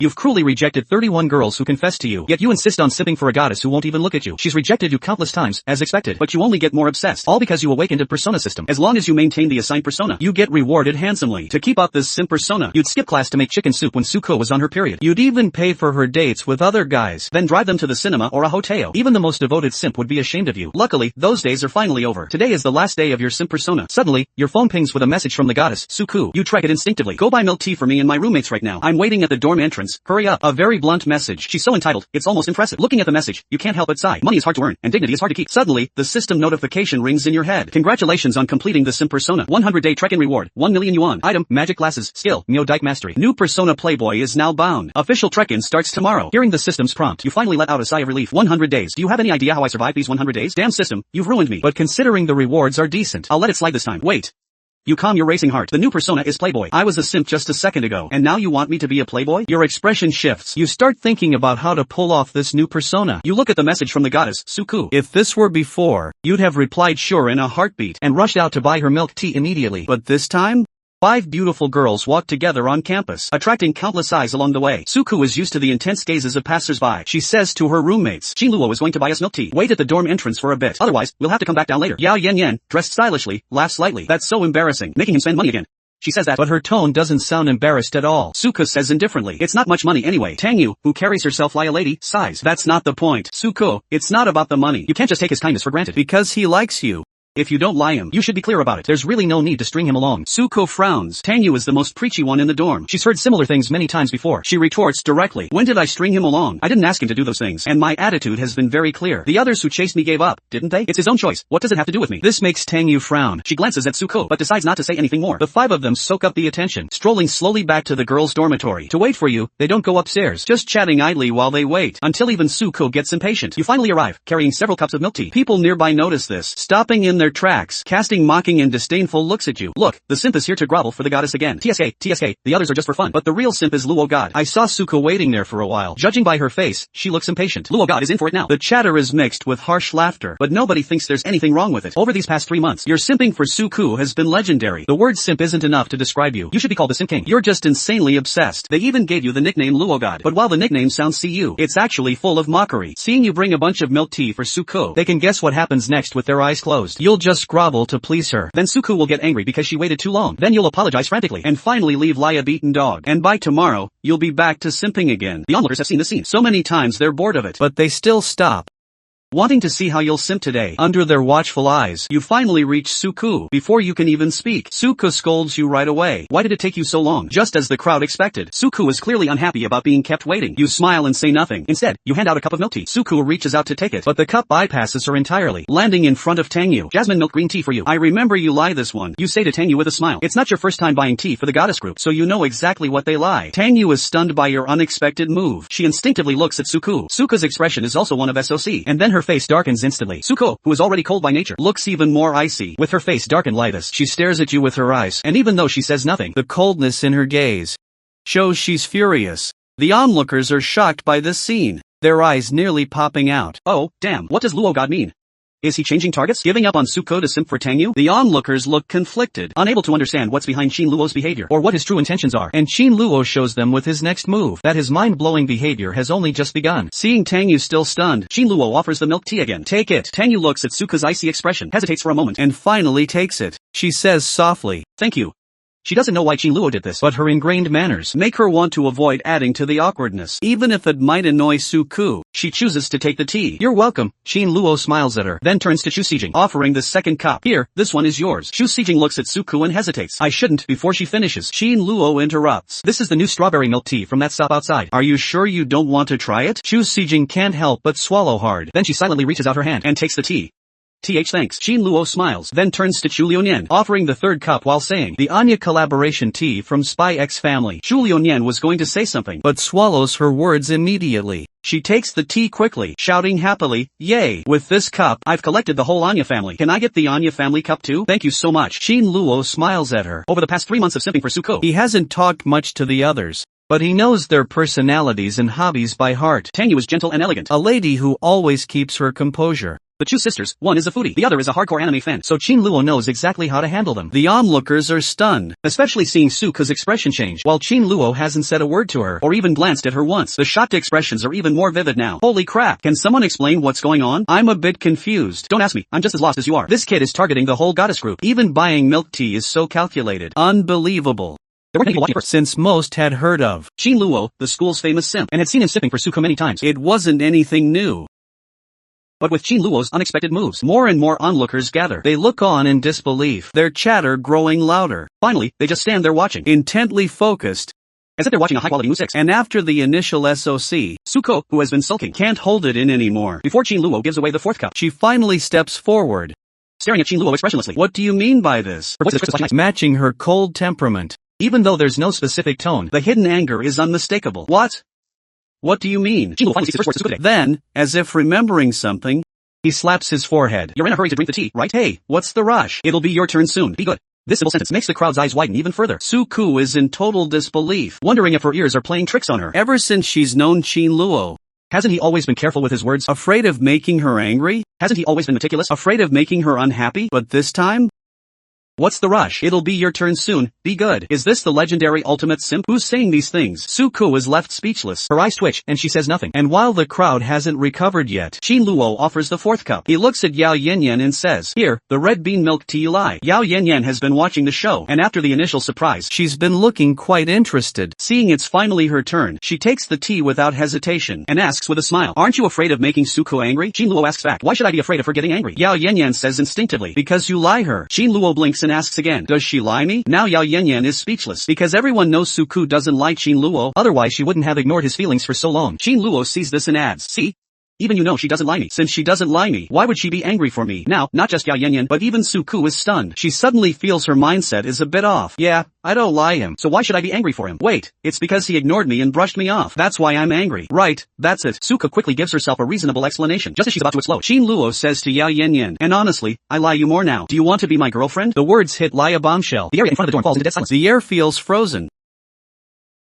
You've cruelly rejected 31 girls who confess to you, yet you insist on simping for a goddess who won't even look at you. She's rejected you countless times, as expected, but you only get more obsessed, all because you awakened a persona system. As long as you maintain the assigned persona, you get rewarded handsomely. To keep up this simp persona, you'd skip class to make chicken soup when Suko was on her period. You'd even pay for her dates with other guys, then drive them to the cinema or a hotel. Even the most devoted simp would be ashamed of you. Luckily, those days are finally over. Today is the last day of your simp persona. Suddenly, your phone pings with a message from the goddess, Suku. You track it instinctively. Go buy milk tea for me and my roommates right now. I'm waiting at the dorm entrance. Hurry up. A very blunt message. She's so entitled, it's almost impressive. Looking at the message, you can't help but sigh. Money is hard to earn, and dignity is hard to keep. Suddenly, the system notification rings in your head. Congratulations on completing the simp persona. 100-day trek-in reward. 1 million yuan. Item, magic glasses. Skill, Mio Dike mastery. New persona playboy is now bound. Official trek-in starts tomorrow. Hearing the system's prompt, you finally let out a sigh of relief. 100 days. Do you have any idea how I survived these 100 days? Damn system, you've ruined me. But considering the rewards are decent, I'll let it slide this time. Wait. You calm your racing heart. The new persona is Playboy. I was a simp just a second ago, and now you want me to be a Playboy? Your expression shifts. You start thinking about how to pull off this new persona. You look at the message from the goddess, Suku. If this were before, you'd have replied sure in a heartbeat, and rushed out to buy her milk tea immediately. But this time? 5 beautiful girls walk together on campus, attracting countless eyes along the way. Suku is used to the intense gazes of passers-by. She says to her roommates, Shinluo is going to buy us milk tea. Wait at the dorm entrance for a bit. Otherwise, we'll have to come back down later. Yao Yan, dressed stylishly, laughs slightly. That's so embarrassing. Making him spend money again. She says that, but her tone doesn't sound embarrassed at all. Suko says indifferently, it's not much money anyway. Tangyu, who carries herself like a lady, sighs. That's not the point. Suko, it's not about the money. You can't just take his kindness for granted. Because he likes you. If you don't lie him, you should be clear about it. There's really no need to string him along. Suko frowns. Tangyu is the most preachy one in the dorm. She's heard similar things many times before. She retorts directly. When did I string him along? I didn't ask him to do those things. And my attitude has been very clear. The others who chased me gave up, didn't they? It's his own choice. What does it have to do with me? This makes Tangyu frown. She glances at Suko, but decides not to say anything more. The 5 of them soak up the attention, strolling slowly back to the girls' dormitory. To wait for you, they don't go upstairs, just chatting idly while they wait, until even Suko gets impatient. You finally arrive, carrying several cups of milk tea. People nearby notice this, stopping in their tracks, casting mocking and disdainful looks at you. Look, the simp is here to grovel for the goddess again. TSK, the others are just for fun. But the real simp is Luo God. I saw Suko waiting there for a while. Judging by her face, she looks impatient. Luo God is in for it now. The chatter is mixed with harsh laughter, but nobody thinks there's anything wrong with it. Over these past 3 months, your simping for Suku has been legendary. The word simp isn't enough to describe you. You should be called the Simp King. You're just insanely obsessed. They even gave you the nickname Luo God. But while the nickname sounds CU, it's actually full of mockery. Seeing you bring a bunch of milk tea for Suko, they can guess what happens next with their eyes closed. You'll just grovel to please her. Then Suku will get angry because she waited too long. Then you'll apologize frantically, and finally leave lie a beaten dog. And by tomorrow, you'll be back to simping again. The onlookers have seen the scene so many times they're bored of it. But they still stop, wanting to see how you'll simp today. Under their watchful eyes, you finally reach Suku. Before you can even speak, Suku scolds you right away. Why did it take you so long? Just as the crowd expected. Suku is clearly unhappy about being kept waiting. You smile and say nothing. Instead, you hand out a cup of milk tea. Suku reaches out to take it, but the cup bypasses her entirely, landing in front of Tangyu. Jasmine milk green tea for you. I remember you lie this one. You say to Tangyu with a smile. It's not your first time buying tea for the goddess group, so you know exactly what they lie. Tangyu is stunned by your unexpected move. She instinctively looks at Suku. Suku's expression is also one of SOC, and then her face darkens instantly. Suko, who is already cold by nature, looks even more icy. With her face darkened like this, she stares at you with her eyes, and even though she says nothing, the coldness in her gaze shows she's furious. The onlookers are shocked by this scene, their eyes nearly popping out. Oh, damn, what does Luo God mean? Is he changing targets? Giving up on Suko to simp for Tangyu? The onlookers look conflicted, unable to understand what's behind Shin Luo's behavior, or what his true intentions are. And Shin Luo shows them with his next move, that his mind-blowing behavior has only just begun. Seeing Tangyu still stunned, Shin Luo offers the milk tea again. Take it. Tangyu looks at Suko's icy expression, hesitates for a moment, and finally takes it. She says softly, thank you. She doesn't know why Shin Luo did this, but her ingrained manners make her want to avoid adding to the awkwardness. Even if it might annoy Suku, she chooses to take the tea. You're welcome. Shin Luo smiles at her, then turns to Chu Sijing, offering the second cup. Here, this one is yours. Chu Sijing looks at Suku and hesitates. I shouldn't. Before she finishes, Shin Luo interrupts. This is the new strawberry milk tea from that stop outside. Are you sure you don't want to try it? Chu Sijing can't help but swallow hard. Then she silently reaches out her hand and takes the tea. Thanks. Shin Luo smiles, then turns to Chu Liunian, offering the third cup while saying, the Anya collaboration tea from Spy X family. Chu Liunian was going to say something, but swallows her words immediately. She takes the tea quickly, shouting happily, yay! With this cup, I've collected the whole Anya family. Can I get the Anya family cup too? Thank you so much. Shin Luo smiles at her. Over the past 3 months of simping for Suko, he hasn't talked much to the others, but he knows their personalities and hobbies by heart. Tangyu is gentle and elegant, a lady who always keeps her composure. The two sisters, one is a foodie, the other is a hardcore anime fan, so Qin Luo knows exactly how to handle them. The onlookers are stunned, especially seeing Suko's expression change, while Qin Luo hasn't said a word to her, or even glanced at her once. The shocked expressions are even more vivid now. Holy crap, can someone explain what's going on? I'm a bit confused. Don't ask me, I'm just as lost as you are. This kid is targeting the whole goddess group. Even buying milk tea is so calculated. Unbelievable. There weren't any people watching first, since most had heard of Qin Luo, the school's famous simp, and had seen him sipping for Suko many times. It wasn't anything new. But with Qin Luo's unexpected moves, more and more onlookers gather. They look on in disbelief, their chatter growing louder. Finally, they just stand there watching, intently focused, as if they're watching a high-quality Mu 6. And after the initial SOC, Suko, who has been sulking, can't hold it in anymore. Before Qin Luo gives away the fourth cup, she finally steps forward, staring at Qin Luo expressionlessly. What do you mean by this? Her voice is crystal clear, matching her cold temperament. Even though there's no specific tone, the hidden anger is unmistakable. What? What do you mean? Qin Luo finally sees his first words to Suko. Then, as if remembering something, he slaps his forehead. You're in a hurry to drink the tea, right? Hey, what's the rush? It'll be your turn soon. Be good. This simple sentence makes the crowd's eyes widen even further. Suko is in total disbelief, wondering if her ears are playing tricks on her. Ever since she's known Qin Luo, hasn't he always been careful with his words? Afraid of making her angry? Hasn't he always been meticulous? Afraid of making her unhappy? But this time? What's the rush? It'll be your turn soon. Be good. Is this the legendary ultimate simp? Who's saying these things? Suko is left speechless. Her eyes twitch, and she says nothing. And while the crowd hasn't recovered yet, Qin Luo offers the fourth cup. He looks at Yao Yanyan and says, "Here, the red bean milk tea you lie." Yao Yanyan has been watching the show, and after the initial surprise, she's been looking quite interested. Seeing it's finally her turn, she takes the tea without hesitation, and asks with a smile, "Aren't you afraid of making Suko angry?" Qin Luo asks back, "Why should I be afraid of her getting angry?" Yao Yanyan says instinctively, "Because you lie her." Qin Luo blinks and asks again, "Does she lie me?" Now Yao Yanyan is speechless, because everyone knows Suko doesn't like Qin Luo, otherwise she wouldn't have ignored his feelings for so long. Qin Luo sees this and adds, "See? Even you know she doesn't lie me. Since she doesn't lie me, why would she be angry for me?" Now, not just Yao Yanyan, but even Suko is stunned. She suddenly feels her mindset is a bit off. Yeah, I don't lie him, so why should I be angry for him? Wait, it's because he ignored me and brushed me off. That's why I'm angry. Right, that's it. Suko quickly gives herself a reasonable explanation, just as she's about to explode. Qin Luo says to Yao Yanyan, "And honestly, I lie you more now. Do you want to be my girlfriend?" The words hit like a bombshell. The area in front of the door falls into dead silence. The air feels frozen.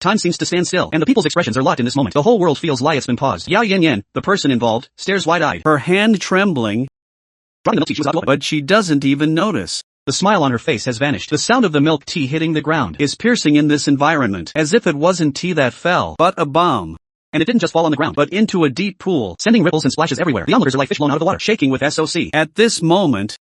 Time seems to stand still, and the people's expressions are locked in this moment. The whole world feels like it's been paused. Yao Yanyan, the person involved, stares wide-eyed, her hand trembling, dropping the milk tea she was about to open. But she doesn't even notice. The smile on her face has vanished. The sound of the milk tea hitting the ground is piercing in this environment, as if it wasn't tea that fell, but a bomb. And it didn't just fall on the ground, but into a deep pool, sending ripples and splashes everywhere. The onlookers are like fish blown out of the water, shaking with SOC. At this moment,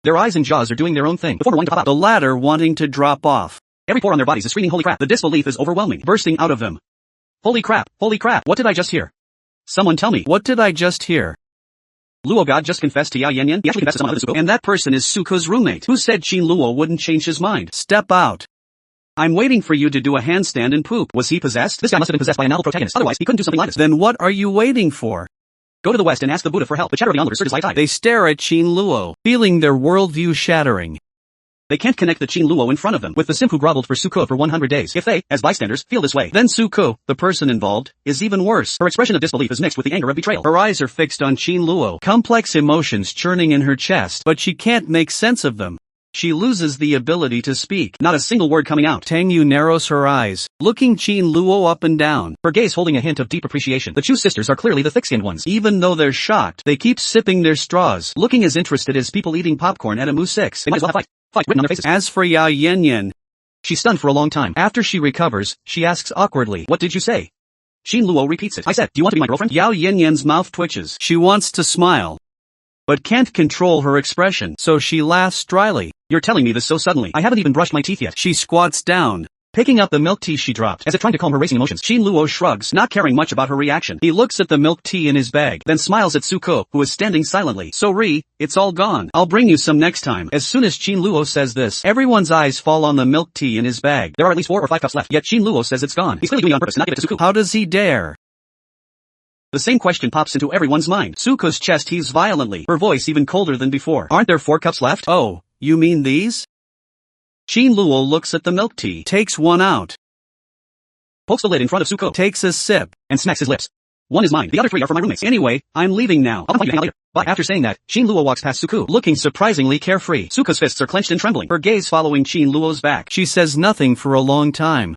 their eyes and jaws are doing their own thing, the former wanting to pop out, the latter wanting to drop off. Every pore on their bodies is screaming holy crap. The disbelief is overwhelming, bursting out of them. Holy crap, what did I just hear? Someone tell me, what did I just hear? Luo God just confessed to Yao Yanyan. He actually confessed to someone other than Suko. And that person is Suko's roommate, who said Qin Luo wouldn't change his mind. Step out. I'm waiting for you to do a handstand and poop. Was he possessed? This guy must have been possessed by a novel protagonist, otherwise he couldn't do something like this. Then what are you waiting for? Go to the west and ask the Buddha for help. The chatter of the onlookers surges like tide. They stare at Qin Luo, feeling their worldview shattering. They can't connect the Qin Luo in front of them with the simp who groveled for Suko for 100 days. If they, as bystanders, feel this way, then Suko, the person involved, is even worse. Her expression of disbelief is mixed with the anger of betrayal. Her eyes are fixed on Qin Luo, complex emotions churning in her chest, but she can't make sense of them. She loses the ability to speak, not a single word coming out. Tang Yu narrows her eyes, looking Qin Luo up and down, her gaze holding a hint of deep appreciation. The two sisters are clearly the thick-skinned ones. Even though they're shocked, they keep sipping their straws, looking as interested as people eating popcorn at a Mu 6. They might as well have fight written on their faces. As for Yao Yanyan, she's stunned for a long time. After she recovers, she asks awkwardly, "What did you say?" Qin Luo repeats it. "I said, do you want to be my girlfriend?" Yao Yanyan's mouth twitches. She wants to smile, but can't control her expression, so she laughs dryly. "You're telling me this so suddenly. I haven't even brushed my teeth yet." She squats down, picking up the milk tea she dropped, as if trying to calm her racing emotions. Qin Luo shrugs, not caring much about her reaction. He looks at the milk tea in his bag, then smiles at Suko, who is standing silently. "Sorry, it's all gone. I'll bring you some next time." As soon as Qin Luo says this, everyone's eyes fall on the milk tea in his bag. There are at least 4 or 5 cups left, yet Qin Luo says it's gone. He's clearly doing it on purpose to not give it to Suko. How does he dare? The same question pops into everyone's mind. Suko's chest heaves violently, her voice even colder than before. "Aren't there 4 cups left?" "Oh, you mean these?" Qin Luo looks at the milk tea, takes one out, pokes the lid in front of Suko, takes a sip, and smacks his lips. "1 is mine, the other 3 are for my roommates. Anyway, I'm leaving now. I'll find you hang out later." But after saying that, Qin Luo walks past Suko, looking surprisingly carefree. Suko's fists are clenched and trembling, her gaze following Qin Luo's back. She says nothing for a long time.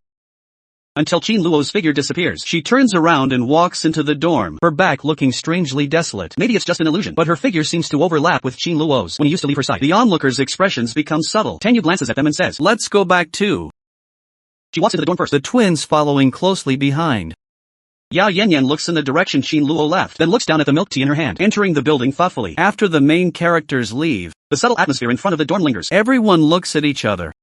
until Qin Luo's figure disappears. She turns around and walks into the dorm, her back looking strangely desolate. Maybe it's just an illusion, but her figure seems to overlap with Qin Luo's when he used to leave her side. The onlookers' expressions become subtle. Tanyu glances at them and says, "Let's go back too." She walks into the dorm first, the twins following closely behind. Yao Yanyan looks in the direction Qin Luo left, then looks down at the milk tea in her hand, entering the building thoughtfully. After the main characters leave, the subtle atmosphere in front of the dorm lingers. Everyone looks at each other,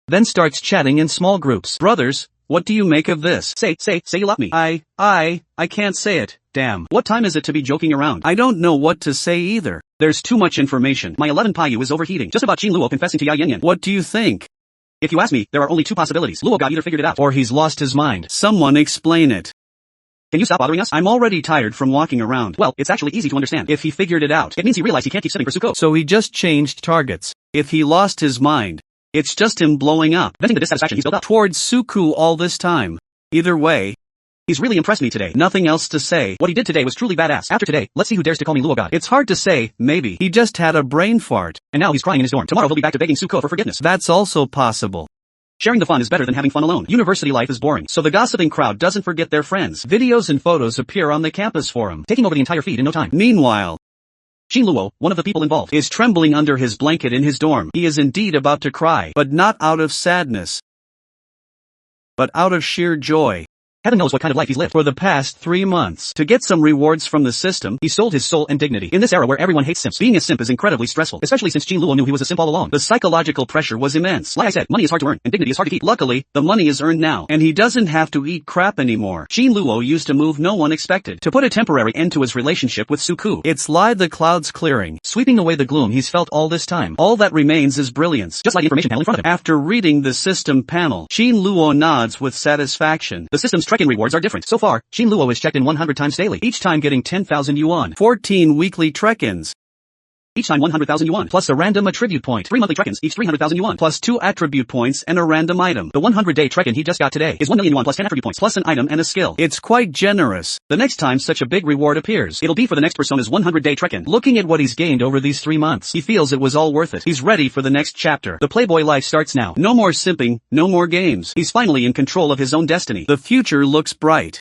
then starts chatting in small groups. "Brothers, what do you make of this? Say you love me." I can't say it. Damn. What time is it to be joking around? I don't know what to say either. There's too much information. My 11 Payu is overheating. Just about Qin Luo confessing to Yao Yanyan. What do you think? If you ask me, there are only two possibilities. Luo got either figured it out, or he's lost his mind. Someone explain it. Can you stop bothering us? I'm already tired from walking around. Well, it's actually easy to understand. If he figured it out, it means he realized he can't keep sitting for Suko. So he just changed targets. If he lost his mind, it's just him blowing up, venting the dissatisfaction he's built up towards Suku all this time. Either way, he's really impressed me today. Nothing else to say. What he did today was truly badass. After today, let's see who dares to call me Luo God. It's hard to say, maybe. He just had a brain fart. And now he's crying in his dorm. Tomorrow he'll be back to begging Suko for forgiveness. That's also possible. Sharing the fun is better than having fun alone. University life is boring, so the gossiping crowd doesn't forget their friends. Videos and photos appear on the campus forum, taking over the entire feed in no time. Meanwhile, Qin Luo, one of the people involved, is trembling under his blanket in his dorm. He is indeed about to cry, but not out of sadness, but out of sheer joy. Heaven knows what kind of life he's lived for the past 3 months. To get some rewards from the system, he sold his soul and dignity. In this era where everyone hates simps, being a simp is incredibly stressful, especially since Qin Luo knew he was a simp all along. The psychological pressure was immense. Like I said, money is hard to earn, and dignity is hard to keep. Luckily, the money is earned now, and he doesn't have to eat crap anymore. Qin Luo used a move no one expected, to put a temporary end to his relationship with Suku. It's like the clouds clearing, sweeping away the gloom he's felt all this time. All that remains is brilliance, just like the information panel in front of him. After reading the system panel, Qin Luo nods with satisfaction. The system's trek-in rewards are different. So far, Qin Luo is checked in 100 times daily, each time getting 10,000 yuan. 14 weekly trek-ins, each time 100,000 yuan, plus a random attribute point. 3 monthly trek-ins, each 300,000 yuan, plus 2 attribute points and a random item. The 100-day trek-in he just got today is 1 million yuan plus 10 attribute points, plus an item and a skill. It's quite generous. The next time such a big reward appears, it'll be for the next persona's 100-day trek-in. Looking at what he's gained over these 3 months, he feels it was all worth it. He's ready for the next chapter. The playboy life starts now. No more simping, no more games. He's finally in control of his own destiny. The future looks bright.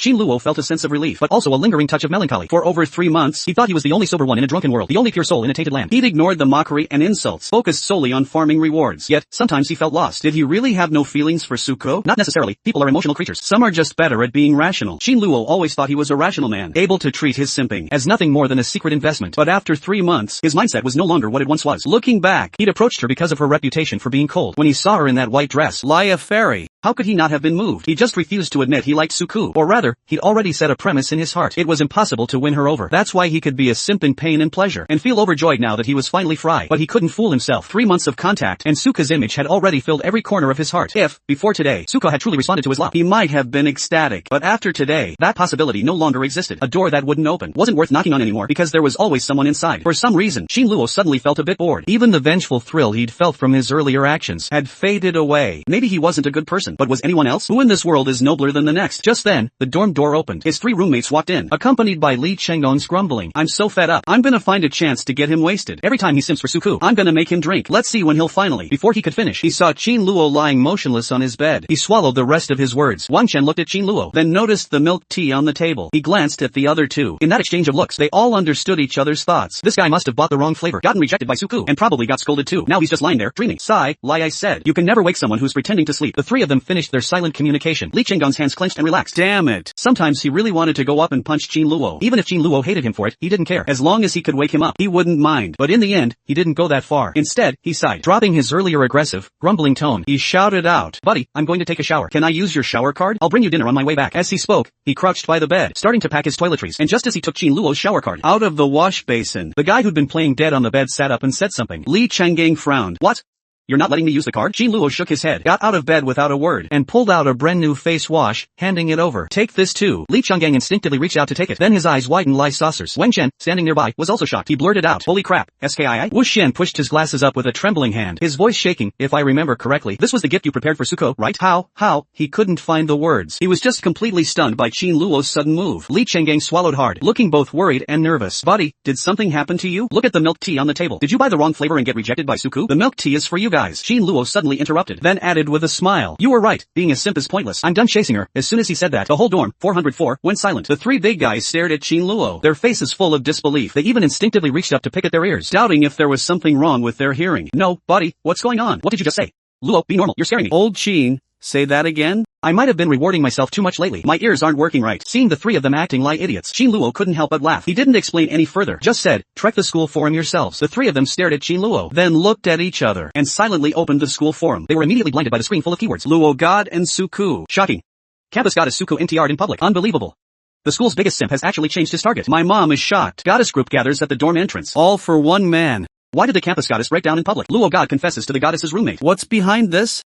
Qin Luo felt a sense of relief, but also a lingering touch of melancholy. For over 3 months, he thought he was the only sober one in a drunken world, the only pure soul in a tainted land. He'd ignored the mockery and insults, focused solely on farming rewards. Yet, sometimes he felt lost. Did he really have no feelings for Suko? Not necessarily. People are emotional creatures. Some are just better at being rational. Qin Luo always thought he was a rational man, able to treat his simping as nothing more than a secret investment. But after 3 months, his mindset was no longer what it once was. Looking back, he'd approached her because of her reputation for being cold. When he saw her in that white dress, like a fairy, how could he not have been moved? He just refused to admit he liked Suku. Or rather, he'd already set a premise in his heart. It was impossible to win her over. That's why he could be a simp in pain and pleasure, and feel overjoyed now that he was finally free. But he couldn't fool himself. 3 months of contact, and Suka's image had already filled every corner of his heart. If, before today, Suka had truly responded to his love, he might have been ecstatic. But after today, that possibility no longer existed. A door that wouldn't open wasn't worth knocking on anymore, because there was always someone inside. For some reason, Qin Luo suddenly felt a bit bored. Even the vengeful thrill he'd felt from his earlier actions had faded away. Maybe he wasn't a good person, but was anyone else? Who in this world is nobler than the next? Just then, the dorm door opened. His 3 roommates walked in, accompanied by Li Chenggong's grumbling. "I'm so fed up. I'm gonna find a chance to get him wasted. Every time he simps for Suku, I'm gonna make him drink. Let's see when he'll finally." Before he could finish, he saw Qin Luo lying motionless on his bed. He swallowed the rest of his words. Wang Chen looked at Qin Luo, then noticed the milk tea on the table. He glanced at the other two. In that exchange of looks, they all understood each other's thoughts. This guy must have bought the wrong flavor, gotten rejected by Suku, and probably got scolded too. Now he's just lying there, dreaming. Sigh, like I said, you can never wake someone who's pretending to sleep. The 3 of them finished their silent communication. Li Chenggong's hands clenched and relaxed. Damn it. Sometimes he really wanted to go up and punch Qin Luo. Even if Qin Luo hated him for it, he didn't care. As long as he could wake him up, he wouldn't mind. But in the end, he didn't go that far. Instead, he sighed. Dropping his earlier aggressive, grumbling tone, he shouted out, "Buddy, I'm going to take a shower. Can I use your shower card? I'll bring you dinner on my way back." As he spoke, he crouched by the bed, starting to pack his toiletries. And just as he took Qin Luo's shower card out of the wash basin, the guy who'd been playing dead on the bed sat up and said something. Li Chenggong frowned. "What? You're not letting me use the card?" Qin Luo shook his head, got out of bed without a word, and pulled out a brand new face wash, handing it over. "Take this too." Li Chenggong instinctively reached out to take it. Then his eyes widened like saucers. Wang Chen, standing nearby, was also shocked. He blurted out, "Holy crap, skii?" Wu Xian pushed his glasses up with a trembling hand, his voice shaking. "If I remember correctly, this was the gift you prepared for Suko, right?" How? He couldn't find the words. He was just completely stunned by Qin Luo's sudden move. Li Chenggong swallowed hard, looking both worried and nervous. "Buddy, did something happen to you? Look at the milk tea on the table. Did you buy the wrong flavor and get rejected by Suku? The milk tea is for you guys, Qin Luo suddenly interrupted, then added with a smile. You were right, being a simp is pointless. I'm done chasing her. As soon as he said that, the whole dorm, 404, went silent. The three big guys stared at Qin Luo, their faces full of disbelief. They even instinctively reached up to pick at their ears, doubting if there was something wrong with their hearing. No, buddy, what's going on? What did you just say? Luo, be normal, you're scaring me. Old Qin, say that again? I might have been rewarding myself too much lately. My ears aren't working right. Seeing the three of them acting like idiots, Qin Luo couldn't help but laugh. He didn't explain any further, just said, trek the school forum yourselves. The three of them stared at Qin Luo, then looked at each other, and silently opened the school forum. They were immediately blinded by the screen full of keywords. Luo God and Suku. Shocking. Campus goddess Suku NTR'd in public. Unbelievable. The school's biggest simp has actually changed his target. My mom is shocked. Goddess group gathers at the dorm entrance. All for one man. Why did the campus goddess break down in public? Luo God confesses to the goddess's roommate. What's behind this?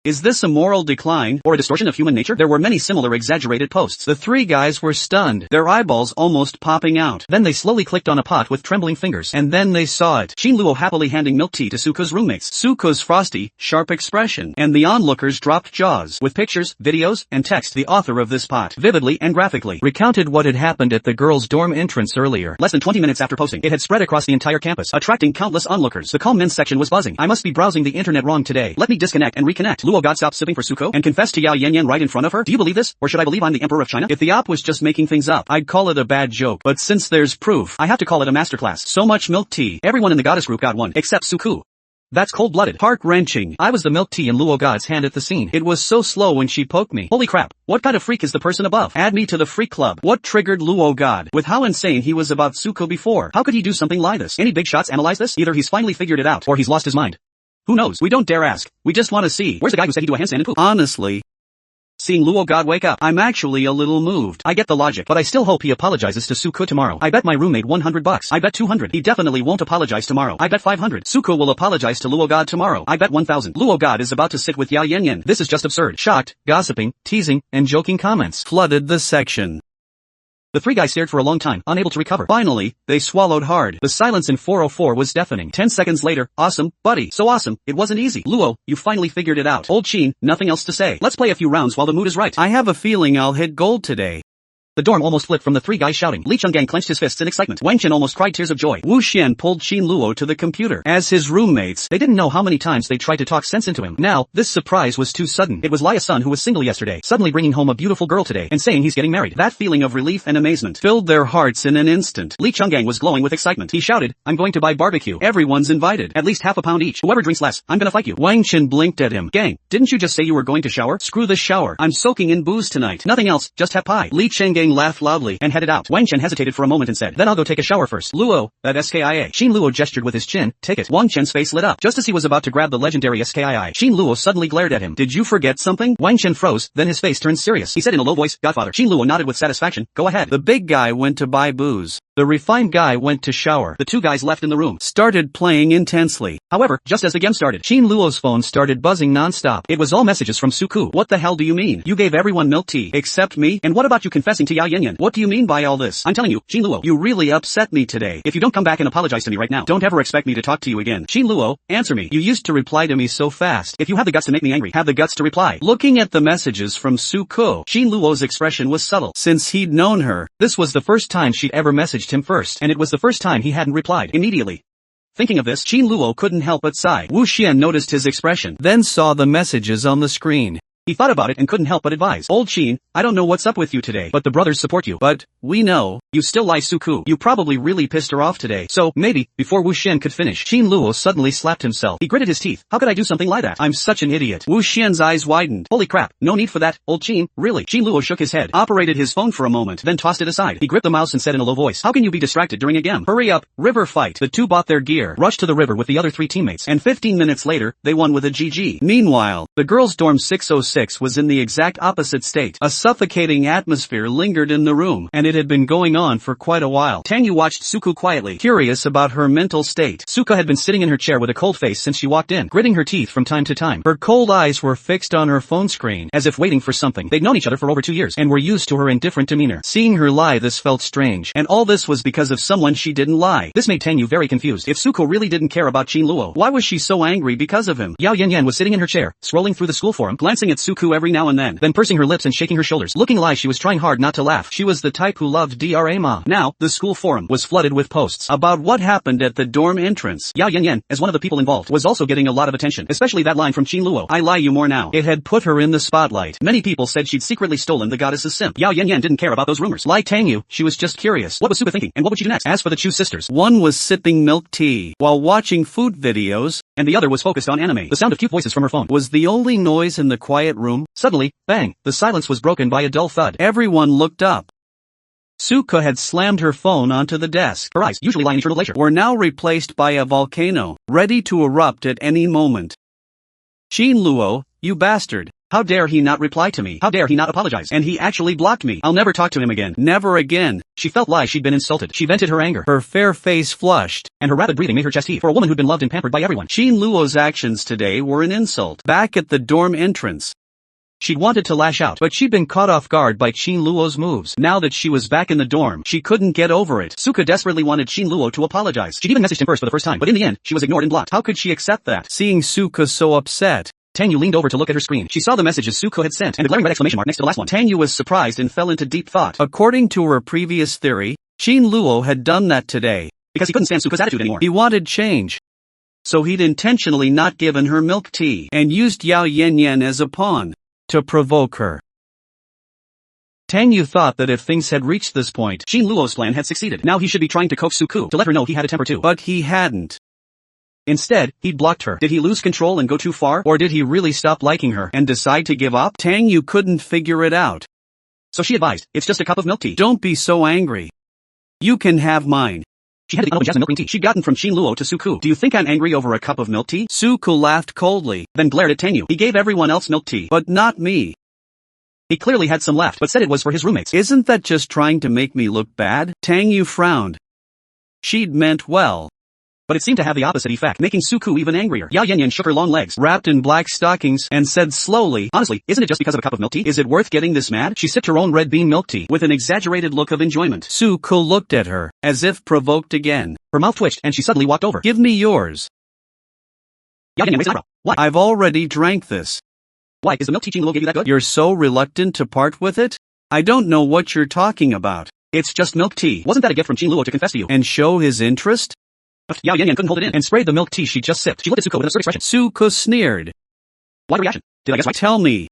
Is this a moral decline, or a distortion of human nature? There were many similar exaggerated posts. The three guys were stunned, their eyeballs almost popping out. Then they slowly clicked on a pot with trembling fingers. And then they saw it. Qin Luo happily handing milk tea to Suku's roommates. Suku's frosty, sharp expression, and the onlookers dropped jaws. With pictures, videos, and text, the author of this pot, vividly and graphically, recounted what had happened at the girls' dorm entrance earlier. Less than 20 minutes after posting, it had spread across the entire campus, attracting countless onlookers. The calm men's section was buzzing. I must be browsing the internet wrong today. Let me disconnect and reconnect. Luo God stopped sipping for Suko and confessed to Yao Yanyan right in front of her? Do you believe this, or should I believe I'm the emperor of China? If the op was just making things up, I'd call it a bad joke, but since there's proof, I have to call it a masterclass. So much milk tea. Everyone in the goddess group got one, except Suku. That's cold-blooded. Heart-wrenching. I was the milk tea in Luo God's hand at the scene. It was so slow when she poked me. Holy crap, what kind of freak is the person above? Add me to the freak club. What triggered Luo God? With how insane he was about Suko before. How could he do something like this? Any big shots analyze this? Either he's finally figured it out, or he's lost his mind. Who knows? We don't dare ask. We just want to see. Where's the guy who said he'd do a handstand and poop? Honestly, seeing Luo God wake up, I'm actually a little moved. I get the logic, but I still hope he apologizes to Suku tomorrow. I bet my roommate $100. I bet 200. He definitely won't apologize tomorrow. I bet 500. Suku will apologize to Luo God tomorrow. I bet 1,000. Luo God is about to sit with Yao Yanyan. This is just absurd. Shocked, gossiping, teasing, and joking comments flooded the section. The three guys stared for a long time, unable to recover. Finally, they swallowed hard. The silence in 404 was deafening. 10 seconds later, awesome, buddy. So awesome, it wasn't easy. Luo, you finally figured it out. Old Qin, nothing else to say. Let's play a few rounds while the mood is right. I have a feeling I'll hit gold today. The dorm almost flipped from the three guys shouting. Li Chenggang clenched his fists in excitement. Wang Chen almost cried tears of joy. Wu Xian pulled Qin Luo to the computer. As his roommates, they didn't know how many times they tried to talk sense into him. Now, this surprise was too sudden. It was Lia's son who was single yesterday, suddenly bringing home a beautiful girl today, and saying he's getting married. That feeling of relief and amazement filled their hearts in an instant. Li Chenggang was glowing with excitement. He shouted, I'm going to buy barbecue. Everyone's invited. At least half a pound each. Whoever drinks less, I'm gonna fight you. Wang Chen blinked at him. Gang, didn't you just say you were going to shower? Screw the shower. I'm soaking in booze tonight. Nothing else, just have pie. Li Chenggang laughed loudly and headed out. Wang Chen hesitated for a moment and said, then I'll go take a shower first. Luo, that SKIA. Qin Luo gestured with his chin, take it. Wang Chen's face lit up. Just as he was about to grab the legendary SKII, Qin Luo suddenly glared at him. Did you forget something? Wang Chen froze, then his face turned serious. He said in a low voice, Godfather. Qin Luo nodded with satisfaction, go ahead. The big guy went to buy booze. The refined guy went to shower. The two guys left in the room, started playing intensely. However, just as the game started, Qin Luo's phone started buzzing non-stop. It was all messages from Suku. What the hell do you mean? You gave everyone milk tea, except me? And what about you confessing to Yao Yanyan? What do you mean by all this? I'm telling you, Qin Luo, you really upset me today. If you don't come back and apologize to me right now, don't ever expect me to talk to you again. Qin Luo, answer me. You used to reply to me so fast. If you have the guts to make me angry, have the guts to reply. Looking at the messages from Suko, Qin Luo's expression was subtle. Since he'd known her, this was the first time she'd ever messaged him first, and it was the first time he hadn't replied immediately. Thinking of this, Qin Luo couldn't help but sigh. Wu Xian noticed his expression, then saw the messages on the screen. He thought about it and couldn't help but advise. Old Qin, I don't know what's up with you today, but the brothers support you. But, we know. You still lie Suku. You probably really pissed her off today. So, maybe, before Wu Xian could finish, Qin Luo suddenly slapped himself. He gritted his teeth. How could I do something like that? I'm such an idiot. Wu Xian's eyes widened. Holy crap, no need for that, old Qin, really. Qin Luo shook his head, operated his phone for a moment, then tossed it aside. He gripped the mouse and said in a low voice, how can you be distracted during a game? Hurry up, river fight. The two bought their gear, rushed to the river with the other three teammates, and 15 minutes later, they won with a GG. Meanwhile, the girls' dorm 606 was in the exact opposite state. A suffocating atmosphere lingered in the room, and it had been going on for quite a while. Tangyu watched Suku quietly, curious about her mental state. Suka had been sitting in her chair with a cold face since she walked in, gritting her teeth from time to time. Her cold eyes were fixed on her phone screen, as if waiting for something. They'd known each other for over 2 years, and were used to her indifferent demeanor. Seeing her lie, this felt strange, and all this was because of someone she didn't lie. This made Tangyu very confused. If Suko really didn't care about Qin Luo, why was she so angry because of him? Yao Yanyan was sitting in her chair, scrolling through the school forum, glancing at Suku every now and then pursing her lips and shaking her shoulders, looking like she was trying hard not to laugh. She was the type who loved drama. Emma. Now, the school forum was flooded with posts about what happened at the dorm entrance. Yao Yanyan, as one of the people involved, was also getting a lot of attention, especially that line from Qin Luo. I lie you more now. It had put her in the spotlight. Many people said she'd secretly stolen the goddess's simp. Yao Yanyan didn't care about those rumors. Like Tangyu, she was just curious. What was Suka thinking, and what would she do next? As for the Chu sisters, one was sipping milk tea while watching food videos, and the other was focused on anime. The sound of cute voices from her phone was the only noise in the quiet room. Suddenly, bang, the silence was broken by a dull thud. Everyone looked up. Suka had slammed her phone onto the desk. Her eyes, usually lying in eternal glacier, were now replaced by a volcano, ready to erupt at any moment. Qin Luo, you bastard. How dare he not reply to me? How dare he not apologize? And he actually blocked me. I'll never talk to him again. Never again. She felt like she'd been insulted. She vented her anger. Her fair face flushed, and her rapid breathing made her chest heave. For a woman who'd been loved and pampered by everyone, Qin Luo's actions today were an insult. Back at the dorm entrance, she'd wanted to lash out, but she'd been caught off guard by Qin Luo's moves. Now that she was back in the dorm, she couldn't get over it. Suka desperately wanted Qin Luo to apologize. She'd even messaged him first for the first time, but in the end, she was ignored and blocked. How could she accept that? Seeing Suka so upset, Tangyu leaned over to look at her screen. She saw the messages Suko had sent, and a glaring red exclamation mark next to the last one. Tangyu was surprised and fell into deep thought. According to her previous theory, Qin Luo had done that today because he couldn't stand Suka's attitude anymore. He wanted change. So he'd intentionally not given her milk tea and used Yao Yanyan as a pawn to provoke her. Tangyu thought that if things had reached this point, Qin Luo's plan had succeeded. Now he should be trying to coax Suku to let her know he had a temper too. But he hadn't. Instead, he'd blocked her. Did he lose control and go too far? Or did he really stop liking her and decide to give up? Tangyu couldn't figure it out. So she advised, it's just a cup of milk tea. Don't be so angry. You can have mine. She had the unopened jasmine milk green tea she'd gotten from Qin Luo to Suku. Do you think I'm angry over a cup of milk tea? Suku laughed coldly, then glared at Tangyu. He gave everyone else milk tea, but not me. He clearly had some left, but said it was for his roommates. Isn't that just trying to make me look bad? Tangyu frowned. She'd meant well, but it seemed to have the opposite effect, making Suku even angrier. Yao Yanyan shook her long legs, wrapped in black stockings, and said slowly, honestly, isn't it just because of a cup of milk tea? Is it worth getting this mad? She sipped her own red bean milk tea, with an exaggerated look of enjoyment. Suku looked at her, as if provoked again. Her mouth twitched, and she suddenly walked over. Give me yours. Yao Yanyan raised an eyebrow. Why? I've already drank this. Why, is the milk tea Qin Luo gave you that good? You're so reluctant to part with it? I don't know what you're talking about. It's just milk tea. Wasn't that a gift from Qin Luo to confess to you? And show his interest? Yao Yanyan couldn't hold it in, and sprayed the milk tea she just sipped. She looked at Suko with an absurd expression. Suko sneered. What a reaction? Did I guess right? Tell me.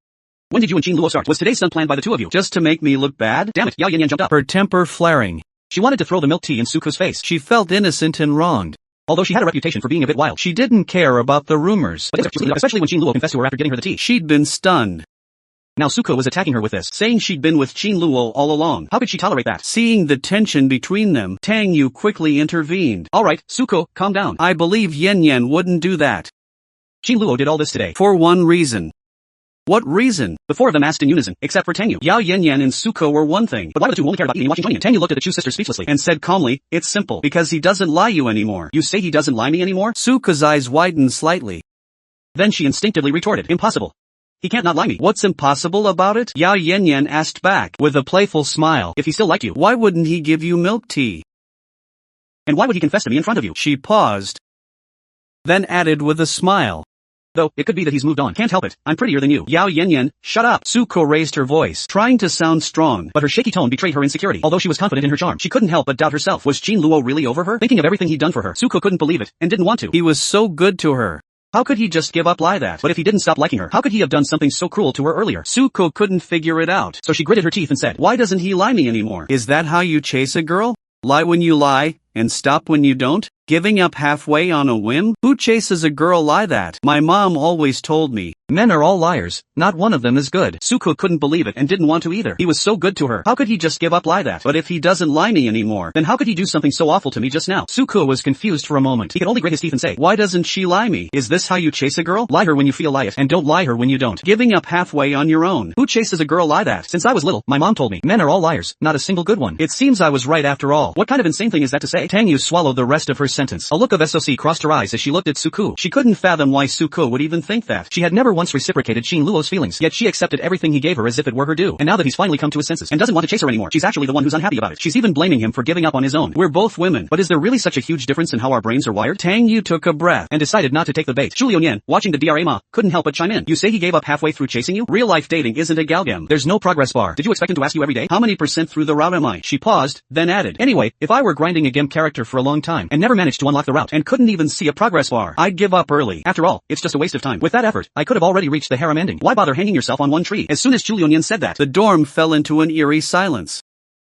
When did you and Qin Luo start? Was today's stunt planned by the two of you? Just to make me look bad? Damn it, Yao Yanyan jumped up, her temper flaring. She wanted to throw the milk tea in Suko's face. She felt innocent and wronged. Although she had a reputation for being a bit wild. She didn't care about the rumors. But especially when Qin Luo confessed to her after getting her the tea. She'd been stunned. Now Suko was attacking her with this, saying she'd been with Qin Luo all along. How could she tolerate that? Seeing the tension between them, Tangyu quickly intervened. Alright, Suko, calm down. I believe Yanyan wouldn't do that. Qin Luo did all this today. For one reason. What reason? The four of them asked in unison, except for Tangyu. Yao Yanyan and Suko were one thing. But why were the two who only cared about eating and watching Junyuan? Tangyu looked at the Chu sisters speechlessly, and said calmly, it's simple. Because he doesn't lie you anymore. You say he doesn't lie me anymore? Suko's eyes widened slightly. Then she instinctively retorted, impossible. He can't not lie me. What's impossible about it? Yao Yanyan asked back, with a playful smile. If he still liked you, why wouldn't he give you milk tea? And why would he confess to me in front of you? She paused, then added with a smile. Though, it could be that he's moved on. Can't help it. I'm prettier than you. Yao Yanyan, shut up. Suko raised her voice, trying to sound strong. But her shaky tone betrayed her insecurity. Although she was confident in her charm, she couldn't help but doubt herself. Was Qin Luo really over her? Thinking of everything he'd done for her, Suko couldn't believe it, and didn't want to. He was so good to her. How could he just give up like that? But if he didn't stop liking her, how could he have done something so cruel to her earlier? Suko couldn't figure it out. So she gritted her teeth and said, why doesn't he lie me anymore? Is that how you chase a girl? Lie when you lie, and stop when you don't? Giving up halfway on a whim? Who chases a girl like that? My mom always told me, men are all liars, not one of them is good. Suko couldn't believe it and didn't want to either. He was so good to her. How could he just give up like that? But if he doesn't lie me anymore, then how could he do something so awful to me just now? Suko was confused for a moment. He could only grit his teeth and say, why doesn't she lie me? Is this how you chase a girl? Lie her when you feel like it, and don't lie her when you don't. Giving up halfway on your own. Who chases a girl like that? Since I was little, my mom told me, men are all liars, not a single good one. It seems I was right after all. What kind of insane thing is that to say? say? Tang Yu swallowed the rest of her sentence. A look of SOC crossed her eyes as she looked at Suku. She couldn't fathom why Suku would even think that. She had never once reciprocated Qin Luo's feelings, yet she accepted everything he gave her as if it were her due. And now that he's finally come to his senses and doesn't want to chase her anymore, she's actually the one who's unhappy about it. She's even blaming him for giving up on his own. We're both women, but is there really such a huge difference in how our brains are wired? Tang Yu took a breath and decided not to take the bait. Zhu Liuyan, watching the drama, couldn't help but chime in. You say he gave up halfway through chasing you? Real life dating isn't a galgame. There's no progress bar. Did you expect him to ask you every day? How many % through the route am I? She paused, then added. Anyway, if I were grinding a game character for a long time and never managed to unlock the route and couldn't even see a progress bar, I'd give up early. After all, it's just a waste of time. With that effort, I could have already reached the harem ending. Why bother hanging yourself on one tree? As soon as Zhu Liuyan said that, the dorm fell into an eerie silence.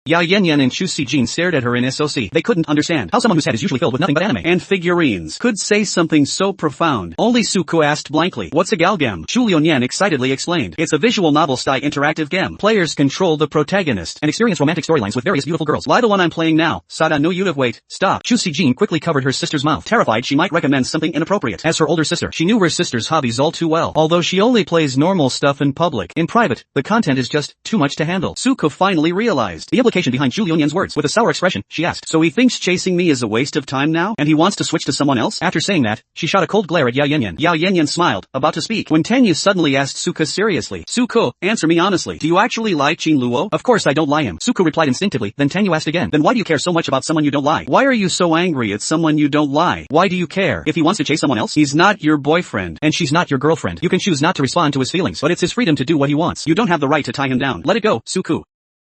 Ya Yanyan and Chu Sijin stared at her in SOC. They couldn't understand how someone whose head is usually filled with nothing but anime and figurines could say something so profound. Only Suku asked blankly, what's a galgame? Chu Liuyan excitedly explained. It's a visual novel-style interactive game. Players control the protagonist and experience romantic storylines with various beautiful girls. Like the one I'm playing now. Sada no you'd have wait. Stop. Chu Sijin quickly covered her sister's mouth, terrified she might recommend something inappropriate. As her older sister, she knew her sister's hobbies all too well. Although she only plays normal stuff in public. In private, the content is just too much to handle. Suku finally realized the implication behind Chu Liuyan's words. With a sour expression, she asked, so he thinks chasing me is a waste of time now? And he wants to switch to someone else? After saying that, she shot a cold glare at Ya Yanyan. Ya Yanyan smiled, about to speak, when Tang Yu suddenly asked Suka seriously. Suko, answer me honestly. Do you actually like Qin Luo? Of course I don't lie him. Suku replied instinctively, then Tang Yu asked again. Then why do you care so much about someone you don't lie? Why are you so angry at someone you don't lie? Why do you care? If he wants to chase someone else, he's not your boyfriend, and she's not your girlfriend. You can choose not to respond to his feelings, but it's his freedom to do what he wants. You don't have the right to tie him down. Let it go, Suku.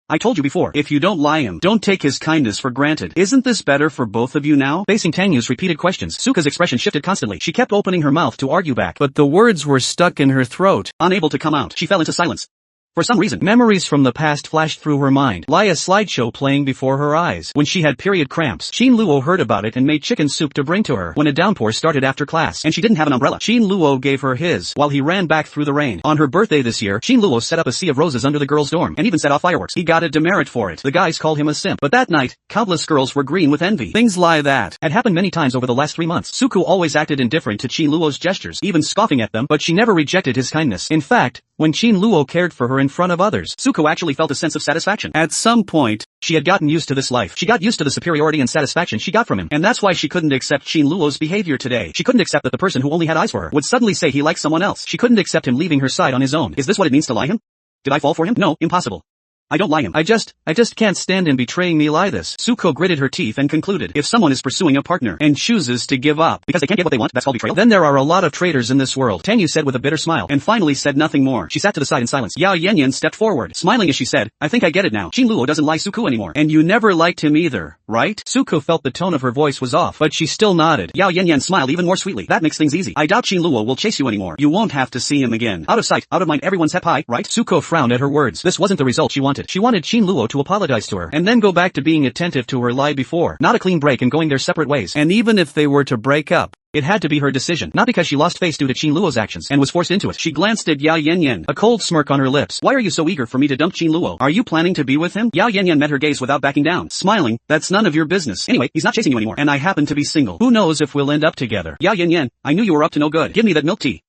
I told you before, if you don't lie him, don't take his kindness for granted. Isn't this better for both of you now? Facing Tang Yu's repeated questions, Suka's expression shifted constantly. She kept opening her mouth to argue back, but the words were stuck in her throat. Unable to come out, she fell into silence. For some reason, memories from the past flashed through her mind, like a slideshow playing before her eyes. When she had period cramps, Qin Luo heard about it and made chicken soup to bring to her. When a downpour started after class, and she didn't have an umbrella, Qin Luo gave her his, while he ran back through the rain. On her birthday this year, Qin Luo set up a sea of roses under the girls' dorm, and even set off fireworks. He got a demerit for it. The guys called him a simp. But that night, countless girls were green with envy. Things like that had happened many times over the last 3 months. Suku always acted indifferent to Qin Luo's gestures, even scoffing at them, but she never rejected his kindness. In fact, when Qin Luo cared for her in front of others, Suko actually felt a sense of satisfaction. At some point, she had gotten used to this life. She got used to the superiority and satisfaction she got from him. And that's why she couldn't accept Qin Luo's behavior today. She couldn't accept that the person who only had eyes for her would suddenly say he likes someone else. She couldn't accept him leaving her side on his own. Is this what it means to lie him? Did I fall for him? No, impossible. I don't lie him. I just can't stand him betraying me like this. Suko gritted her teeth and concluded, if someone is pursuing a partner and chooses to give up because they can't get what they want, that's called betrayal. Then there are a lot of traitors in this world, Tang Yu said with a bitter smile, and finally said nothing more. She sat to the side in silence. Yao Yanyan stepped forward, smiling as she said, I think I get it now. Qin Luo doesn't like Suku anymore. And you never liked him either, right? Suko felt the tone of her voice was off, but she still nodded. Yao Yanyan smiled even more sweetly. That makes things easy. I doubt Qin Luo will chase you anymore. You won't have to see him again. Out of sight, out of mind, everyone's head high, right? Suko frowned at her words. This wasn't the result she wanted. She wanted Qin Luo to apologize to her, and then go back to being attentive to her lie before. Not a clean break and going their separate ways. And even if they were to break up, it had to be her decision, not because she lost face due to Qin Luo's actions and was forced into it. She glanced at Yao Yanyan, a cold smirk on her lips. Why are you so eager for me to dump Qin Luo? Are you planning to be with him? Yao Yanyan met her gaze without backing down, smiling. That's none of your business. Anyway, he's not chasing you anymore, and I happen to be single. Who knows if we'll end up together? Yao Yanyan, I knew you were up to no good. Give me that milk tea.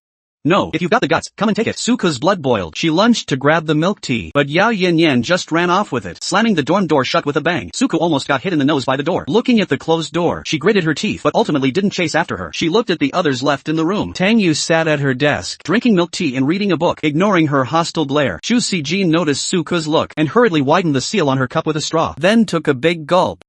No, if you've got the guts, come and take it. Suka's blood boiled. She lunged to grab the milk tea, but Yao Yanyan just ran off with it, slamming the dorm door shut with a bang. Suka almost got hit in the nose by the door. Looking at the closed door, she gritted her teeth, but ultimately didn't chase after her. She looked at the others left in the room. Tang Yu sat at her desk, drinking milk tea and reading a book, ignoring her hostile glare. Chu Sijin noticed Suka's look, and hurriedly widened the seal on her cup with a straw, then took a big gulp.